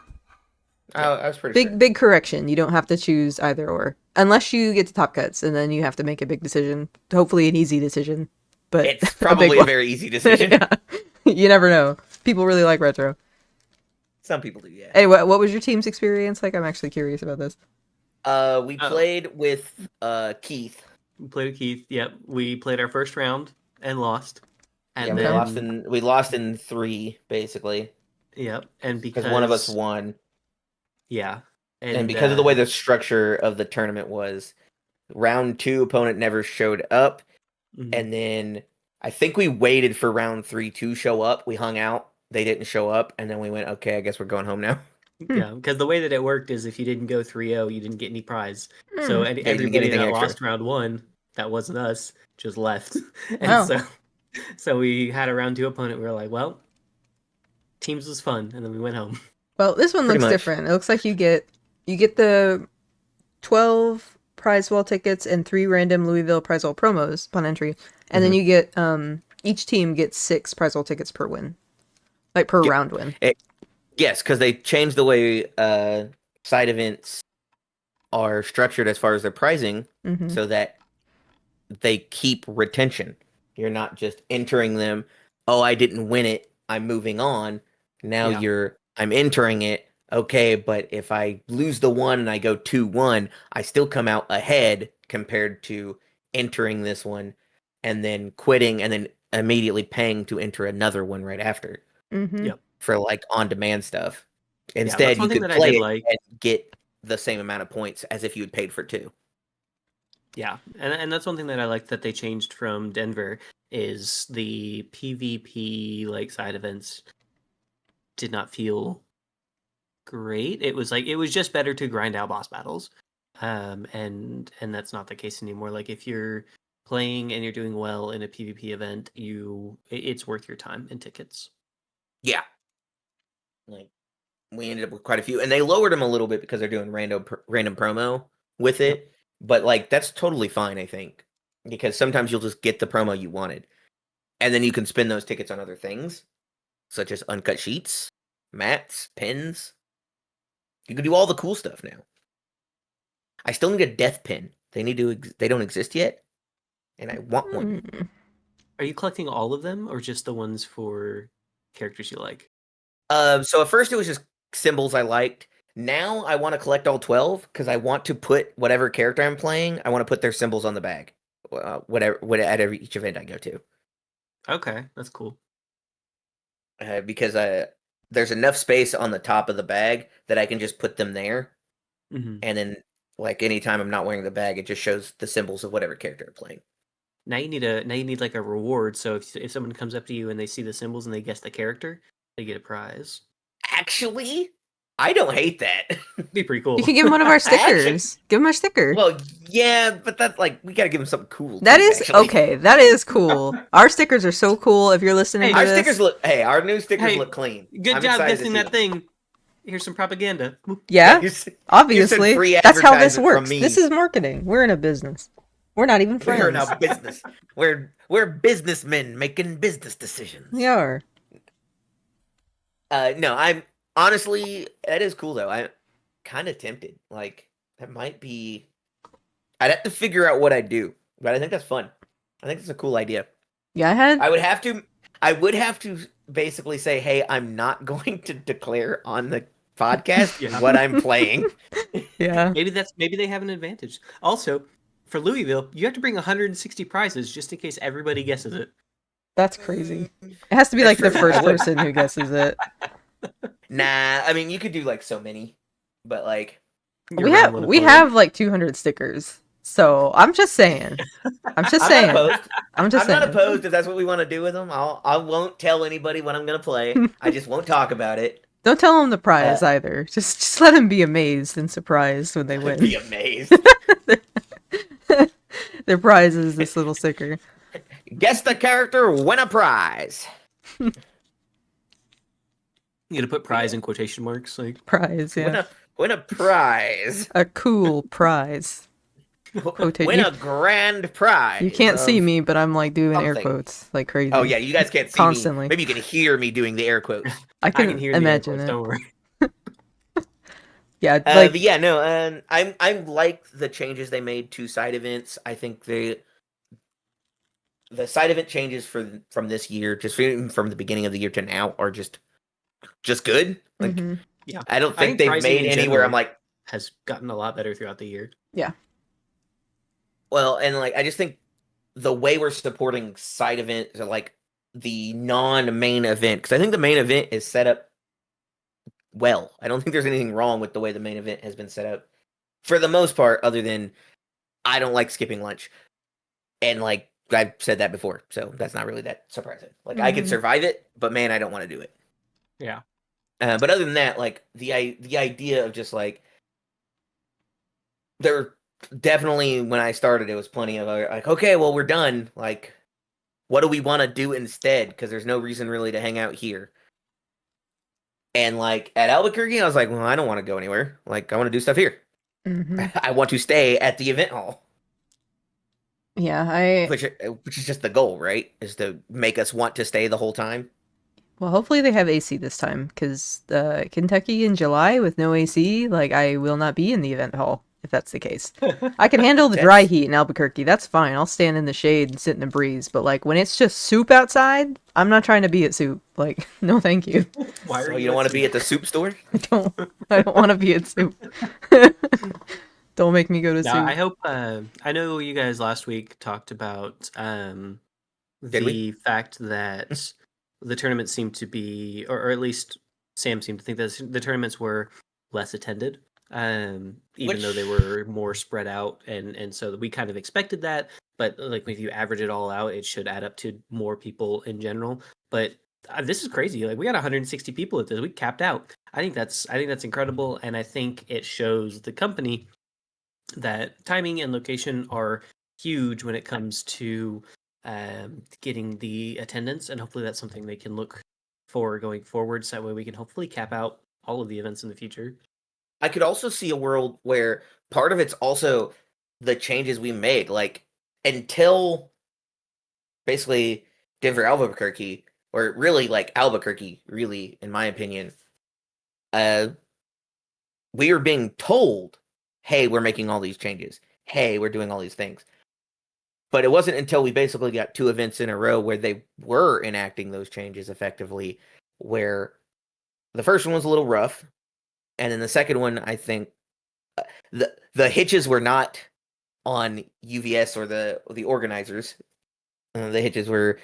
I was pretty sure. Big correction. You don't have to choose either or, unless you get to top cuts, and then you have to make a big decision. Hopefully, an easy decision, but It's a probably big a one. very easy decision. Yeah. You never know. People really like retro. Some people do, yeah. Hey, what was your team's experience like? I'm actually curious about this. We played with Keith, We played with Keith. Yep, we played our first round and lost, Yeah, and we Okay. lost in 3 basically yep, and because one of us because won, yeah, and and because of the way the structure of the tournament was, round 2 opponent never showed up, mhm. and then I think we waited for round 3 to show up. We hung out, they didn't show up, and then we went, okay, I guess we're going home now. Yeah, because the way that it worked is if you didn't go 3-0, you didn't get any prize. So Hmm. Yeah, you didn't get everybody anything that extra. lost round 1, that wasn't us, just left. And Oh. so we had a round 2 opponent. We were like, well, teams was fun, and then we went home. Well, this one Pretty looks much. different. It looks like you get the 12 prize wall tickets and 3 random Louisville prize wall promos upon entry, and then Mhm. you get each team gets 6 prize wall tickets per win, like per Yeah. round win. Yes, because they changed the way side events are structured as far as their pricing, Mm-hmm. so that they keep retention. You're not just entering them, oh, I didn't win it, I'm moving on. Now Yeah. I'm entering it, okay, but if I lose the one and I go 2-1, I still come out ahead compared to entering this one and then quitting and then immediately paying to enter another one right after Mm-hmm. Yep. for like on-demand stuff. Yeah, that's Instead, one you thing could that I play did it like. and get the same amount of points as if you had paid for 2. Yeah, and that's one thing that I like that they changed from Denver is the PvP like side events did not feel great. It was like it was just better to grind out boss battles. And that's not the case anymore. Like if you're playing and you're doing well in a PvP event, it's worth your time and tickets. Yeah. Like we ended up with quite a few, and they lowered them a little bit because they're doing random promo with Yep. it. But like that's totally fine, I think, because sometimes you'll just get the promo you wanted, and then you can spend those tickets on other things, such as uncut sheets, mats, pins. You can do all the cool stuff now. I still need a death pin. They don't exist yet, and I want one. Mm. Are you collecting all of them or just the ones for characters you like? So at first it was just symbols I liked. Now I want to collect all 12 because I want to put whatever character I'm playing. I want to put their symbols on the bag, at each event I go to, Okay, that's cool. because there's enough space on the top of the bag that I can just put them there, Hmm. and then like anytime I'm not wearing the bag, it just shows the symbols of whatever character I'm playing. Now you need like a reward. So if someone comes up to you and they see the symbols and they guess the character, they get a prize. Actually, I don't hate that. Be pretty You cool. can give him one of our I actually, stickers. Give him our sticker. well, yeah, but that's like we gotta give them something cool That too. is Actually, okay. That is cool. Our stickers are so cool. If you're listening to our this, stickers look. Hey, our new stickers Hey, look clean. good I'm job excited to guessing see that them. thing. Here's some propaganda. yeah, You said obviously, free that's how this advertisement from works. me. This is marketing. We're in a business. We're not even We're in friends. a business. We're businessmen making business decisions. We are. No, I'm honestly that is cool though. I'm kind of tempted. Like that might be. I'd have to figure out what I do, but I think that's fun. I think it's a cool idea. Yeah, I had. I would have to. I would have to basically say, "Hey, I'm not going to declare on the podcast Yeah. what I'm playing." Yeah, Maybe they have an advantage. Also, for Louisville, you have to bring 160 prizes just in case everybody guesses it. that's crazy. It has to be That's like the true. I first would. person who guesses it. Nah, I mean you could do like so many, but like Your We round have one we opponent. have like 200 stickers. So I'm just saying. I'm just I'm not saying. opposed. I'm just I'm not saying. opposed if that's what we want to do with them. I won't tell anybody what I'm gonna play. I just won't talk about it. Don't tell them the Uh, prize either. Just let them be amazed and surprised when they I'd win. be amazed. Their prize is this little sticker. Guess the character, win a prize. You gotta put prize in quotation marks. Like Prize, yeah. Win a prize. A cool prize. Quote- Win you, a grand prize. you can't see of me, but I'm like doing air something. quotes like crazy. Oh yeah, you guys can't see Constantly. me. Maybe you can hear me doing the air quotes. I I can, can hear the air imagine quotes, it. don't worry. Yeah, But yeah, no, I like the changes they made to side events. I think the side event changes from this year, just from the beginning of the year to now, are just good. Like mhm. Yeah. I don't I think, think, they've pricing made in any where I'm general like, has gotten a lot better throughout the year. Yeah. Well, and like I just think the way we're supporting side events or like the non-main event, because I think the main event is set up well. I don't think there's anything wrong with the way the main event has been set up for the most part, other than I don't like skipping lunch. And like I've said that before, so that's not really that surprising. Like I could Mm-hmm. survive it, but man, I don't want to do it. Yeah. But other than that, like the idea of just like there definitely when I started, it was plenty of like, okay, well we're done. Like, what do we want to do instead? Because there's no reason really to hang out here. And like at Albuquerque, I was like, well, I don't want to go anywhere. Like I want to do stuff here. Mm-hmm. I want to stay at the event hall, Yeah, I which is just the goal, right? Is to make us want to stay the whole time. well, hopefully they have AC this time, because Kentucky in July with no AC, like I will not be in the event hall if that's the case. I can handle the dry That's heat in Albuquerque. That's fine. I'll stand in the shade and sit in the breeze. But like when it's just soup outside, I'm not trying to be at soup. Like, no, thank you. Why are so you you don't at want to be sea? at the soup store. I don't. I don't want to be at soup. Don't make me go to Now, I soup. hope. I know you guys last week talked about Did we? the fact that the tournaments seemed to be, or at least Sam seemed to think that the tournaments were less attended, even though they Which were more spread out, and so we kind of expected that. But like if you average it all out, it should add up to more people in general. But this is crazy. Like we got 160 people at this. We capped out. I think that's incredible, and I think it shows the company that timing and location are huge when it comes to getting the attendance, and hopefully that's something they can look for going forward. So that way we can hopefully cap out all of the events in the future. I could also see a world where part of it's also the changes we made. Like until basically Denver Albuquerque, or really like Albuquerque, really, in my opinion, uh, we were being told, hey, we're making all these changes. Hey, we're doing all these things. But it wasn't until we basically got two events in a row where they were enacting those changes effectively, where the first one was a little rough. And then the second one, I think the hitches were not on UVS or the organizers. The hitches were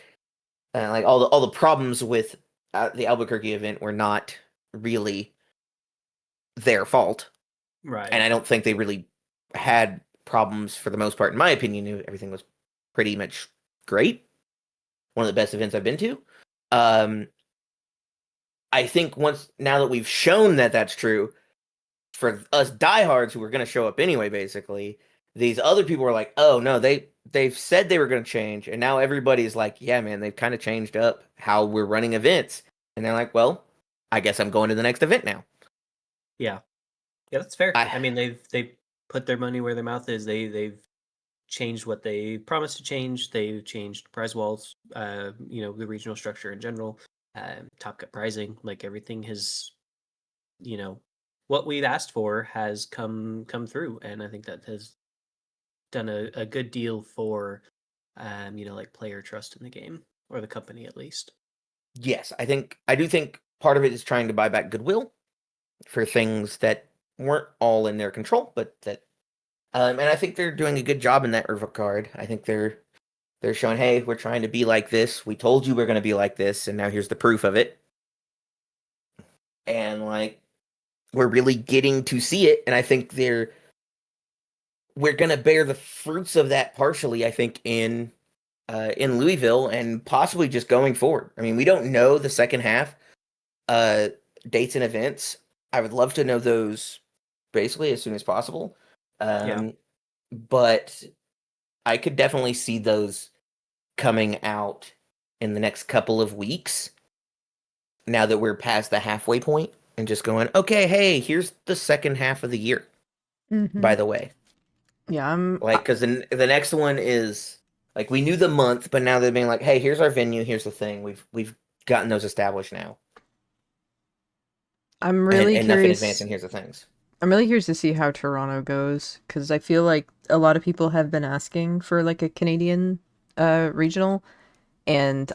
like all the problems with the Albuquerque event were not really their fault, and Right. I don't think they really had problems for the most part. In my opinion, everything was pretty much great. One of the best events I've been to. Um, I think once now that we've shown that that's true for us diehards who were going to show up anyway, basically, these other people were like, "Oh no, they've said they were going to change," and now everybody's like, "Yeah, man, they've kind of changed up how we're running events," and they're like, "Well, I guess I'm going to the next event now." Yeah. Yeah, that's fair. I I mean, they've put their money where their mouth is. They've changed what they promised to change. They've changed prize walls. The regional structure in general. Top cut pricing. Like everything has, you know, what we've asked for has come through, and I think that has done a good deal for like player trust in the game, or the company at least. yes, I do think part of it is trying to buy back goodwill for things that weren't all in their control, but that and I think they're doing a good job in that regard. I think they're showing, hey, we're trying to be like this. We told you we're going to be like this, and now here's the proof of it. And like we're really getting to see it, and I think we're going to bear the fruits of that partially. I think in Louisville and possibly just going forward. I mean, we don't know the second half uh, dates and events. I would love to know those basically as soon as possible. Yeah. Um, but I could definitely see those coming out in the next couple of weeks now that we're past the halfway point and just going, okay, hey, here's the second half of the year, Mm-hmm. by the way. Yeah, Like, because the next one is like we knew the month, but now they're being like, hey, here's our venue, here's the thing. We've gotten those established now, I'm and really enough in advance, curious. and here's the things. I'm really curious to see how Toronto goes, because I feel like a lot of people have been asking for like a Canadian regional, and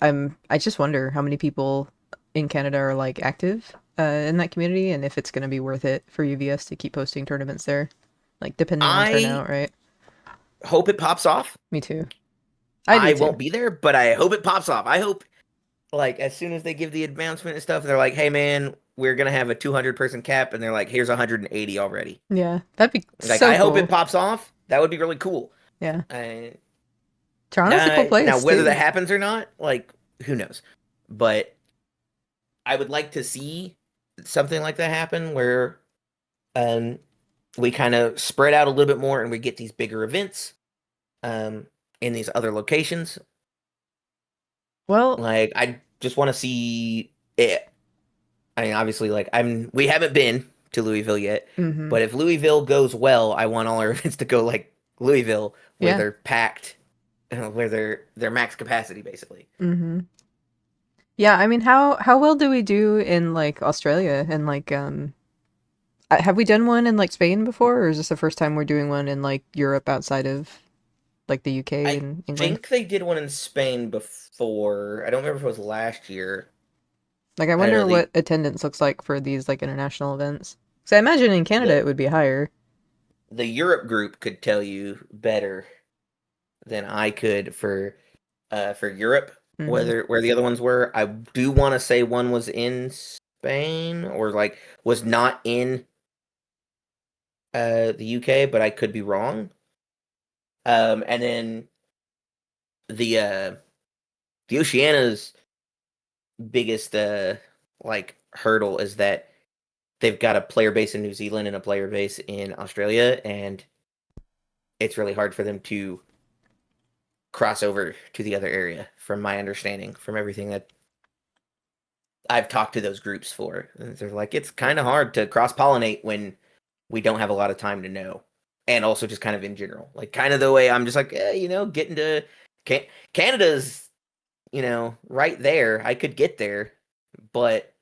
I just wonder how many people in Canada are like active in that community, and if it's going to be worth it for UVS to keep hosting tournaments there, like depending on I turnout, right? hope it pops off. Me too. I do I too. won't be there, but I hope it pops off. I hope, like, as soon as they give the announcement and stuff, they're like, "Hey, man, we're gonna have a 200-person cap," and they're like, "Here's 180 already." Yeah, that'd be Like, so I hope cool. it pops off. That would be really cool. Yeah. Uh, Toronto's a cool now, place whether that too. happens or not, like, who knows? But I would like to see something like that happen where um, we kind of spread out a little bit more and we get these bigger events um, in these other locations. Well, Like, I just want to see it. I mean, obviously, like, we haven't been to Louisville yet, hmm but if Louisville goes well, I want all our events to go like Louisville, where yeah. they're packed, where they're max capacity, basically. hmm Yeah, I mean, how well do we do in like Australia and like have we done one in like Spain before, or is this the first time we're doing one in like Europe outside of like the UK I and England? think they did one in Spain before. I don't remember if it was last year. Like, I I don't know wonder what attendance looks like for these like international events. So I imagine in Canada the it would be higher. the Europe group could tell you better than I could for Europe hmm where the other ones were. I do want to say one was in Spain or like was not in the UK, but I could be wrong. And then the uh the Oceania's biggest like hurdle is that they've got a player base in New Zealand and a player base in Australia, and it's really hard for them to cross over to the other area, from my understanding, from everything that I've talked to those groups for. And they're like, it's kind of hard to cross pollinate when we don't have a lot of time to know. And also just kind of in general, like kind of the way I'm just like, getting to Canada's, right there. I could get there, but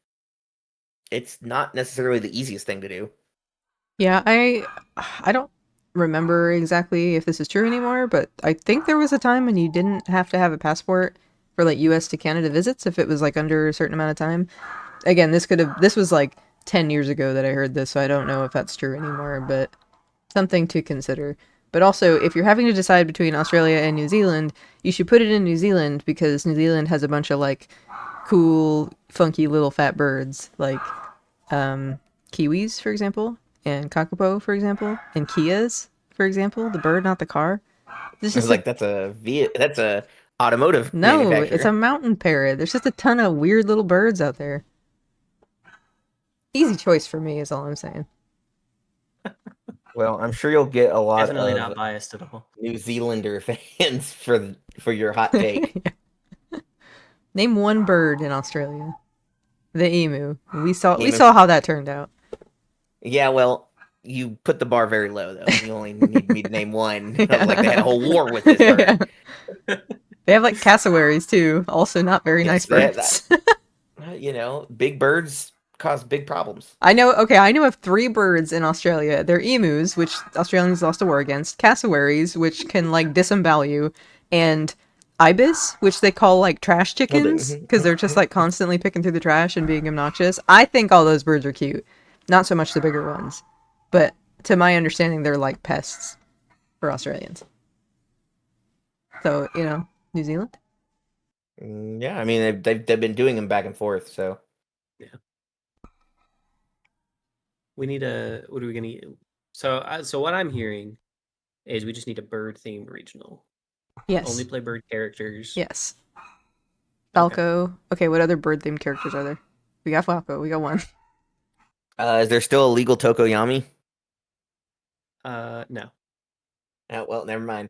it's not necessarily the easiest thing to do. Yeah, I don't remember exactly if this is true anymore, but I think there was a time when you didn't have to have a passport for like US to Canada visits if it was like under a certain amount of time. Again, this was like 10 years ago that I heard this, so I don't know if that's true anymore, but something to consider. But also, if you're having to decide between Australia and New Zealand, you should put it in New Zealand because New Zealand has a bunch of like cool, funky little fat birds, like kiwis, for example, and kakapo, for example, and kias, for example, the bird, not the car. There's I was just a like, that's a automotive no, it's a manufacturer. mountain parrot. There's just a ton of weird little birds out there. Easy choice for me is all I'm saying. Well, I'm sure you'll get a lot Definitely of not biased at all. New Zealander fans for your hot take. Name one bird in Australia. The emu. We Emu. saw how that turned out. Yeah, well, you put the bar very low, though. You only need me to name one. Like they had a whole war with this Yeah. bird. They have like cassowaries too. Also not very Yes, nice that, birds. big birds cause big problems. I know of three birds in Australia. They're emus, which Australians lost a war against, cassowaries, which can like disembowel you, and ibis, which they call like trash Well, chickens because they're just like constantly picking through the trash and being obnoxious. I think all those birds are cute. Not so much the bigger ones. But to my understanding, they're like pests for Australians. So, New Zealand? yeah, I mean they've been doing them back and forth, so Yeah. We need a. What are we gonna? So what I'm hearing is we just need a bird themed regional. Yes. Only play bird characters. Yes. Okay. Falco. Okay, what other bird themed characters are there? We got Falco. We got one. is there still a legal Tokoyami? No. Oh, well, never mind.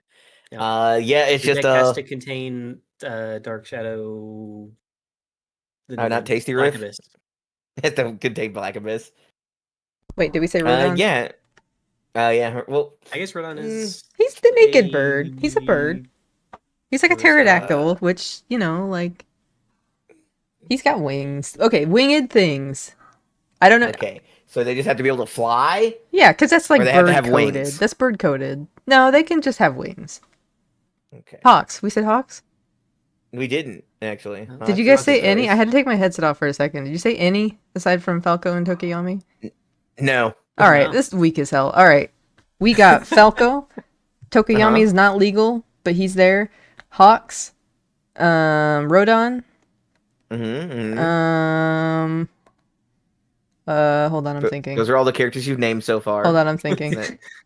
No. Yeah, it's The just deck has to contain Dark Shadow. The new not one, Tasty Black Riff. Abyss. It don't contain Black Abyss. Wait, did we say Rodon? Yeah. Yeah. Well, I guess Rodon is. He's the naked bird. He's a bird. He's like a pterodactyl, which, like, he's got wings. Okay, winged things. I don't know. okay. So they just have to be able to fly? Yeah, because that's like Or they have to bird have coded. wings? That's bird coded. No, they can just have wings. Okay. Hawks. We said hawks? We didn't, actually. Oh. Did you guys say any? I had to take my headset off for a second. Did you say any aside from Falco and Tokiyami? No. All right, No. this is weak as hell. All right, we got Falco, Tokoyami is not legal, but he's there. Hawks, Rodon, hold on, I'm thinking. Those are all the characters you've named so far. Hold on, I'm thinking.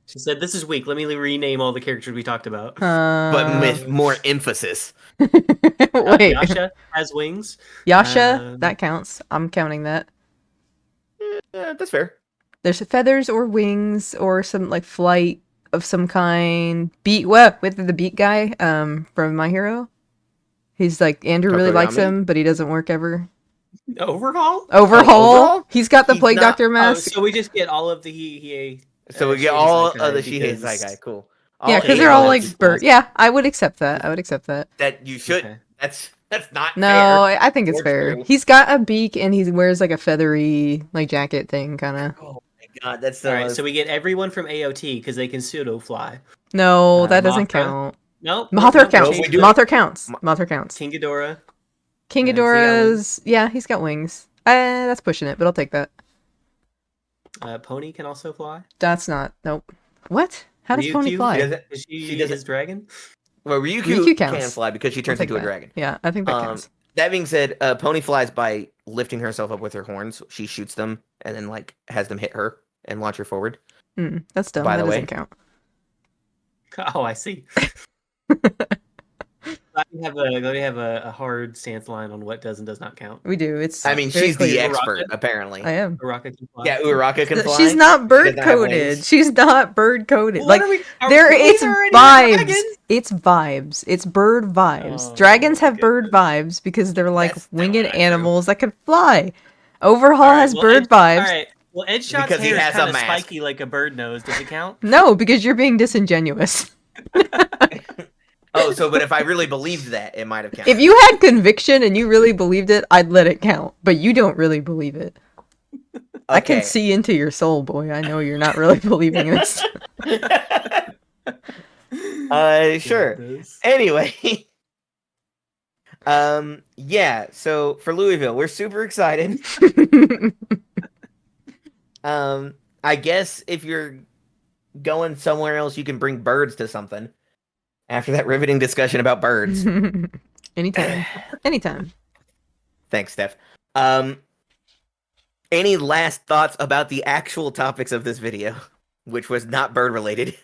She said, "This is weak. Let me rename all the characters we talked about." But with more emphasis. Wait. Yasha has wings. Yasha, that counts. I'm counting that. Yeah, that's fair. There's feathers or wings or some like flight of some kind. With the beat guy from My Hero. He's like Andrew really likes Tokoyami? him, but he doesn't work ever. Overhaul. Overhaul. He's got the He's Plague not- Doctor mask. So we just get all of the So we get all of the Shihei Saigai. Cool. Yeah, because they're all like bird. Yeah, I would accept that. That you should. Okay. That's not No, fair. I think it's Or fair. true. He's got a beak and he wears like a feathery like jacket thing, kind of. Oh my god, that's All right, so we get everyone from AOT because they can pseudo fly. No, that doesn't Mothra. count. Nope. Mothra counts. we do- Mothra counts. Mothra counts. King Ghidorah. King he's got Ghidorah's. Yeah, he's got wings. That's pushing it, but I'll take that. Pony can also fly. That's not. Nope. What? How does Pony Ryukyu, fly? Is She she doesn't- his dragon? Well, Ryukyu Ryukyu counts. can fly because she I'll turns take into a that. dragon. Yeah, I think that counts. That being said, Pony flies by lifting herself up with her horns. She shoots them and then like has them hit her and launch her forward. That's dumb. by That the doesn't way. count. Oh, I see. Let me have a hard stance line on what does and does not count. We do. It's. I mean, very she's the clear. expert, Rocket? apparently. I am. Uraraka can fly. Yeah, Uraraka can fly. She's not bird doesn't have coded. wings. She's not bird coded. What Like are we- are there, we it's already vibes. dragons? It's vibes. It's bird vibes. Oh, Dragons have my bird vibes because they're like That's winged not true. animals that can fly. Overhaul All right, has well, bird vibes. All right. Well, Edshot's Because he hair is has a kind of mask. spiky like a bird nose. Does it count? No, because you're being disingenuous. Oh, so but if I really believed that, it might have counted. If you had conviction and you really believed it, I'd let it count. But you don't really believe it. I can Okay. see into your soul, boy. I know you're not really believing this. Sure. Anyway. Yeah, so for Louisville, we're super excited. I guess if you're going somewhere else, you can bring birds to something. After that riveting discussion about birds. Anytime. Anytime. Thanks, Steph. Any last thoughts about the actual topics of this video, which was not bird related?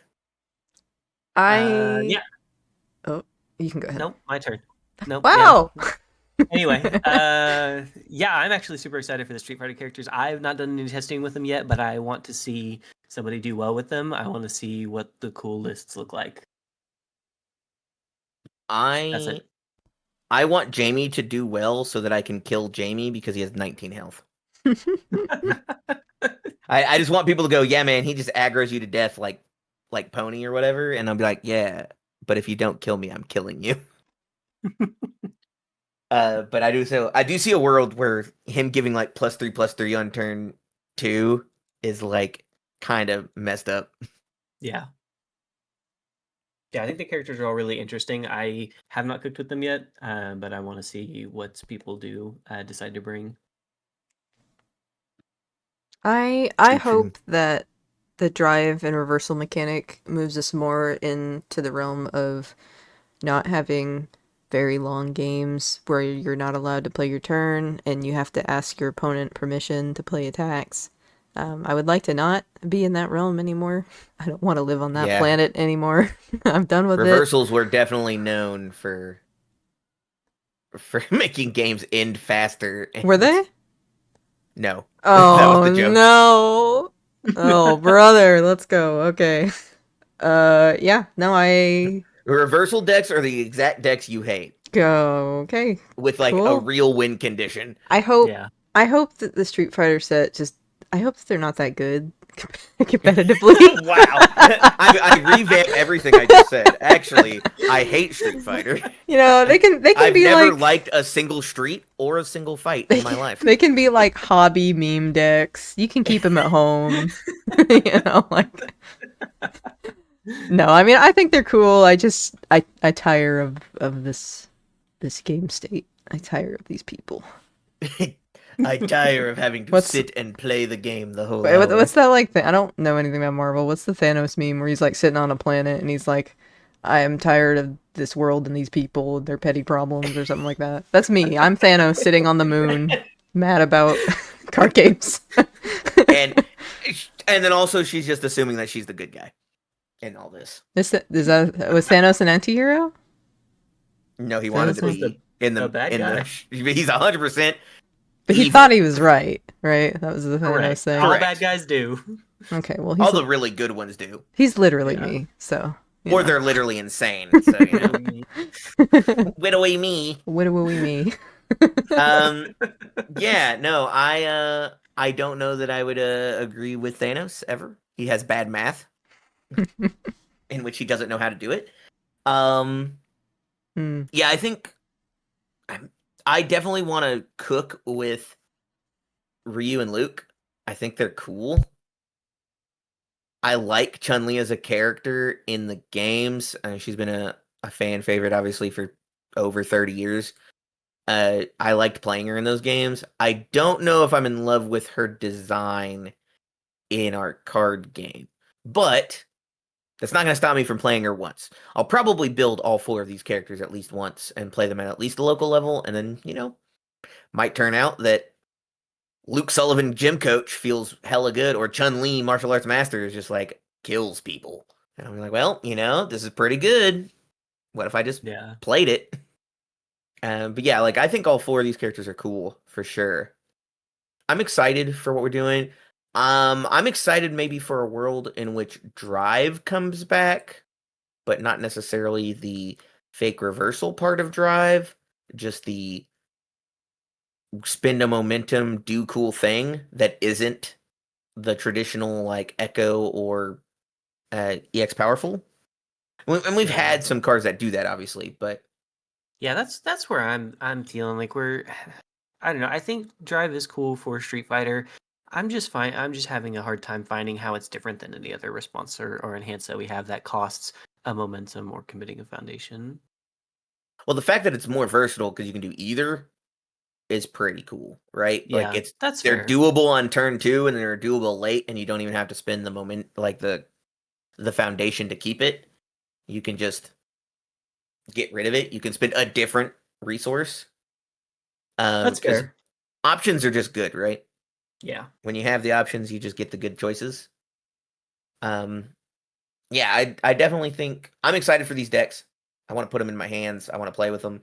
Yeah. Oh, you can go ahead. Nope. My turn. Nope. Wow. Yeah. Anyway, yeah, I'm actually super excited for the Street Fighter characters. I've not done any testing with them yet, but I want to see somebody do well with them. I want to see what the cool lists look like. That's it. I want Jamie to do well so that I can kill Jamie because he has 19 health. I just want people to go, yeah, man, he just aggroes you to death like Pony or whatever, and I'll be like, yeah, but if you don't kill me, I'm killing you. But I do see a world where him giving like +3/+3 on turn 2 is like kind of messed up. Yeah. Yeah, I think the characters are all really interesting. I have not cooked with them yet, but I want to see what people do decide to bring. I True, hope that the drive and reversal mechanic moves us more into the realm of not having very long games where you're not allowed to play your turn and you have to ask your opponent permission to play attacks. I would like to not be in that realm anymore. I don't want to live on that Yeah. planet anymore. I'm done with Reversals were definitely known for making games end faster. it. Were they? No. Oh, was the joke. no. Oh, brother. Let's go. Okay. Yeah. No, I Reversal decks are the exact decks you hate go. Okay. with like a Cool. real win condition. I hope Yeah. I hope that the Street Fighter set I hope that they're not that good competitively. Wow. I revamp everything I just said. Actually, I hate Street Fighter. You know, they can I've be never like liked a single street or a single fight in my life. they can be like hobby meme decks. You can keep them at home. You know, like no, I mean I think they're cool. I tire of this game state. I tire of these people. I tire of having to What's sit and play the game the whole wait, hour. what's that like thing? I don't know anything about Marvel. What's the Thanos meme where he's like sitting on a planet and he's like, I am tired of this world and these people and their petty problems or something like that. That's me. I'm Thanos sitting on the moon, mad about card games. And and then also she's just assuming that she's the good guy in all this. Is that was Thanos an anti-hero? No, he wanted Thanos to Thanos was an- be in the the bad in guy. the. He's 100% But he thought evil. he was right, right? That was the Thanos Correct. thing. All Correct. bad guys do. Okay, well All the really good ones do, he's literally Yeah. me, so or they're literally insane. So widowy me. Widowy me. Um, yeah, no, I don't know that I would agree with Thanos ever. He has bad math, in which he doesn't know how to do it. Um, Hmm. yeah, I think I definitely want to cook with Ryu and Luke. I think they're cool. I like Chun-Li as a character in the games. She's been a fan favorite, obviously, for over 30 years. I liked playing her in those games. I don't know if I'm in love with her design in our card game, but that's not going to stop me from playing her once. I'll probably build all 4 of these characters at least once and play them at least a local level, and then, might turn out that Luke Sullivan, gym coach, feels hella good, or Chun-Li, martial arts master, is just like kills people. And I'm like, well, this is pretty good. What if I just Yeah. played it? But yeah, like I think all 4 of these characters are cool for sure. I'm excited for what we're doing. I'm excited maybe for a world in which Drive comes back, but not necessarily the fake reversal part of Drive, just the spend a momentum, do cool thing that isn't the traditional like Echo or EX Powerful. And we've Yeah. had some cards that do that, obviously, but Yeah, that's where I'm feeling like we're I don't know. I think Drive is cool for Street Fighter. I'm just having a hard time finding how it's different than any other response or enhance that we have that costs a momentum or committing a foundation. well, the fact that it's more versatile because you can do either is pretty cool, right? Like Yeah, that's they're fair. doable on turn 2 and they're doable late, and you don't even have to spend the moment like the foundation to keep it. You can just get rid of it. You can spend a different resource. That's Because fair. options are just good, right? Yeah. When you have the options, you just get the good choices. Um, yeah, I definitely think I'm excited for these decks. I want to put them in my hands. I want to play with them.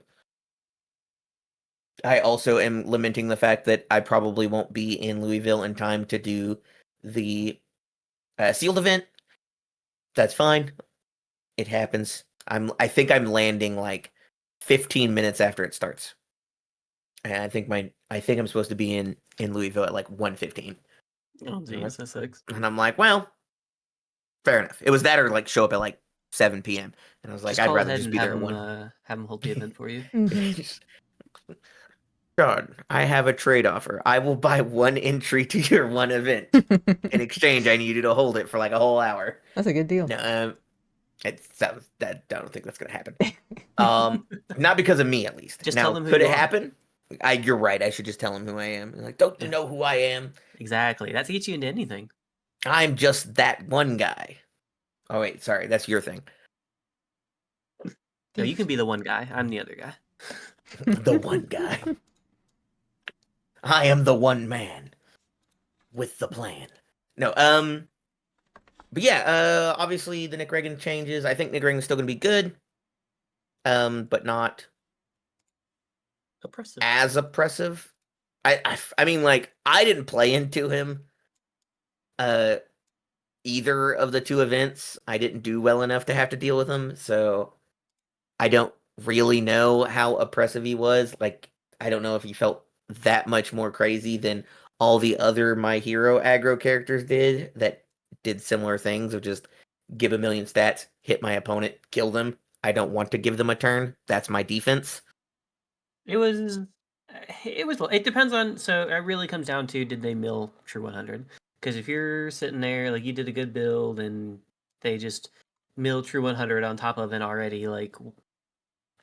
I also am lamenting the fact that I probably won't be in Louisville in time to do the sealed event. That's fine. It happens. I think I'm landing like 15 minutes after it starts. And I think I'm supposed to be in Louisville at like 1:15. Oh geez, that sucks. And I'm like, well, fair enough. It was that or like show up at like 7 p.m. And I was like, Just I'd call rather ahead just and be there at 1. have them hold the event for you. God, I have a trade offer. I will buy 1 entry to your 1 event. In exchange, I need you to hold it for like a whole hour. That's a good deal. No, I don't think that's gonna happen. Not because of me, at least. Just tell Now, them who could you it are. happen? You're right. I should just tell him who I am. Like, don't you Yeah, know who I am? exactly. That gets you into anything. I'm just that one guy. Oh wait, sorry, that's your thing. No, you can be the one guy. I'm the other guy. The one guy. I am the one man with the plan. No, but yeah, obviously the Nick Ragan changes. I think Nick Ragan's still gonna be good, but not Oppressive. as oppressive. I mean, like I didn't play into him. Uh, either of the 2 events. I didn't do well enough to have to deal with him, so I don't really know how oppressive he was. Like, I don't know if he felt that much more crazy than all the other My Hero aggro characters that did similar things of just give a million stats, hit my opponent, kill them. I don't want to give them a turn. That's my defense. It was. It depends on. So it really comes down to did they mill True 100? Because if you're sitting there like you did a good build and they just mill True 100 on top of an already like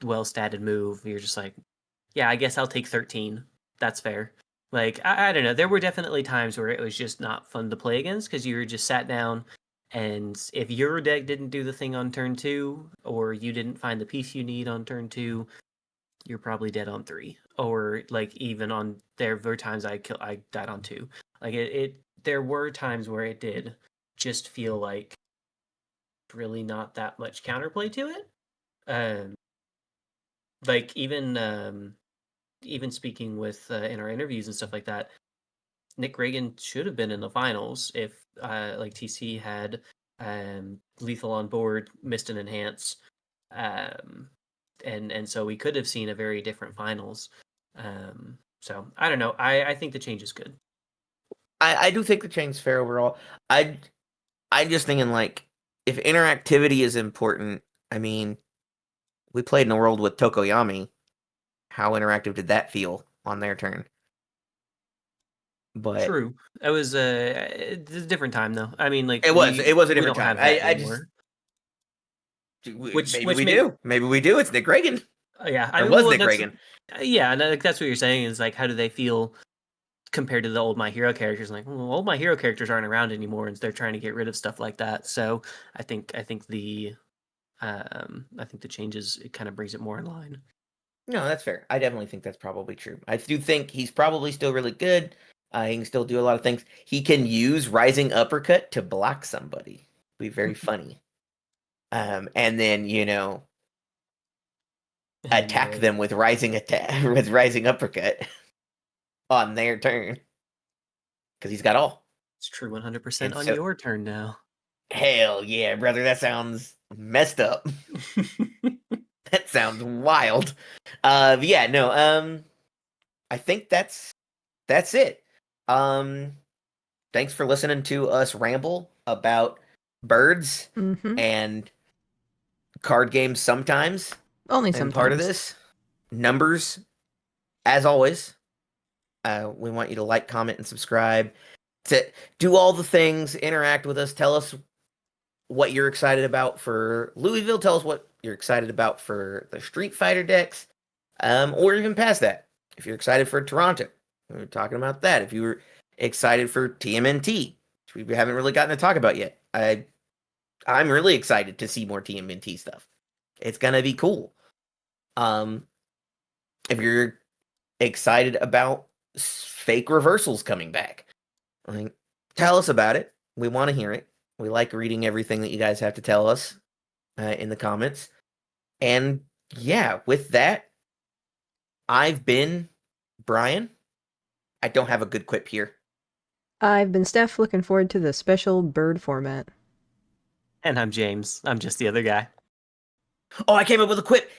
well statted move, you're just like, yeah, I guess I'll take 13. That's fair. Like, I don't know. There were definitely times where it was just not fun to play against because you were just sat down, and if your deck didn't do the thing on turn 2, or you didn't find the piece you need on turn 2, you're probably dead on 3. Or like even on there were times I died on 2. Like there were times where it did just feel like really not that much counterplay to it. Um, like even speaking with in our interviews and stuff like that, Nick Ragan should have been in the finals if like TC had lethal on board, missed an enhance, um, and so we could have seen a very different finals. So I don't know. I think the change is good. I do think the change's fair overall. I'm just thinking like if interactivity is important, I mean, we played in a world with Tokoyami. How interactive did that feel on their turn? But True. It was it's a different time though. I mean, like it was a we different don't time. have that I just anymore. maybe Which we make do. Maybe we do. It's Nick Ragan. yeah. I Or mean, was well, Nick that's Ragan. yeah. And like, that's what you're saying is like, how do they feel compared to the old My Hero characters? Like, well, old My Hero characters aren't around anymore, and they're trying to get rid of stuff like that. So I think the changes, it kind of brings it more in line. No, that's fair. I definitely think that's probably true. I do think he's probably still really good. He can still do a lot of things. He can use Rising Uppercut to block somebody. Be very funny. And then And attack them with Rising Uppercut on their turn because he's got all. it's true 100% And on so, your turn now. hell yeah, brother, that sounds messed up. That sounds wild. Yeah, no. I think that's it. Thanks for listening to us ramble about birds Mm-hmm. and card games sometimes. Only And part of sometimes. this, numbers, as always. We want you to like, comment, and subscribe. To do all the things, interact with us, tell us what you're excited about for Louisville. Tell us what you're excited about for the Street Fighter decks, or even past that. If you're excited for Toronto, we were talking about that. If you were excited for TMNT, which we haven't really gotten to talk about yet, I'm really excited to see more TMNT stuff. It's gonna be cool. If you're excited about fake reversals coming back, like, tell us about it. We want to hear it. We like reading everything that you guys have to tell us in the comments. And yeah, with that, I've been Brian. I don't have a good quip here. I've been Steph, looking forward to the special bird format. And I'm James. I'm just the other guy. Oh, I came up with a quip.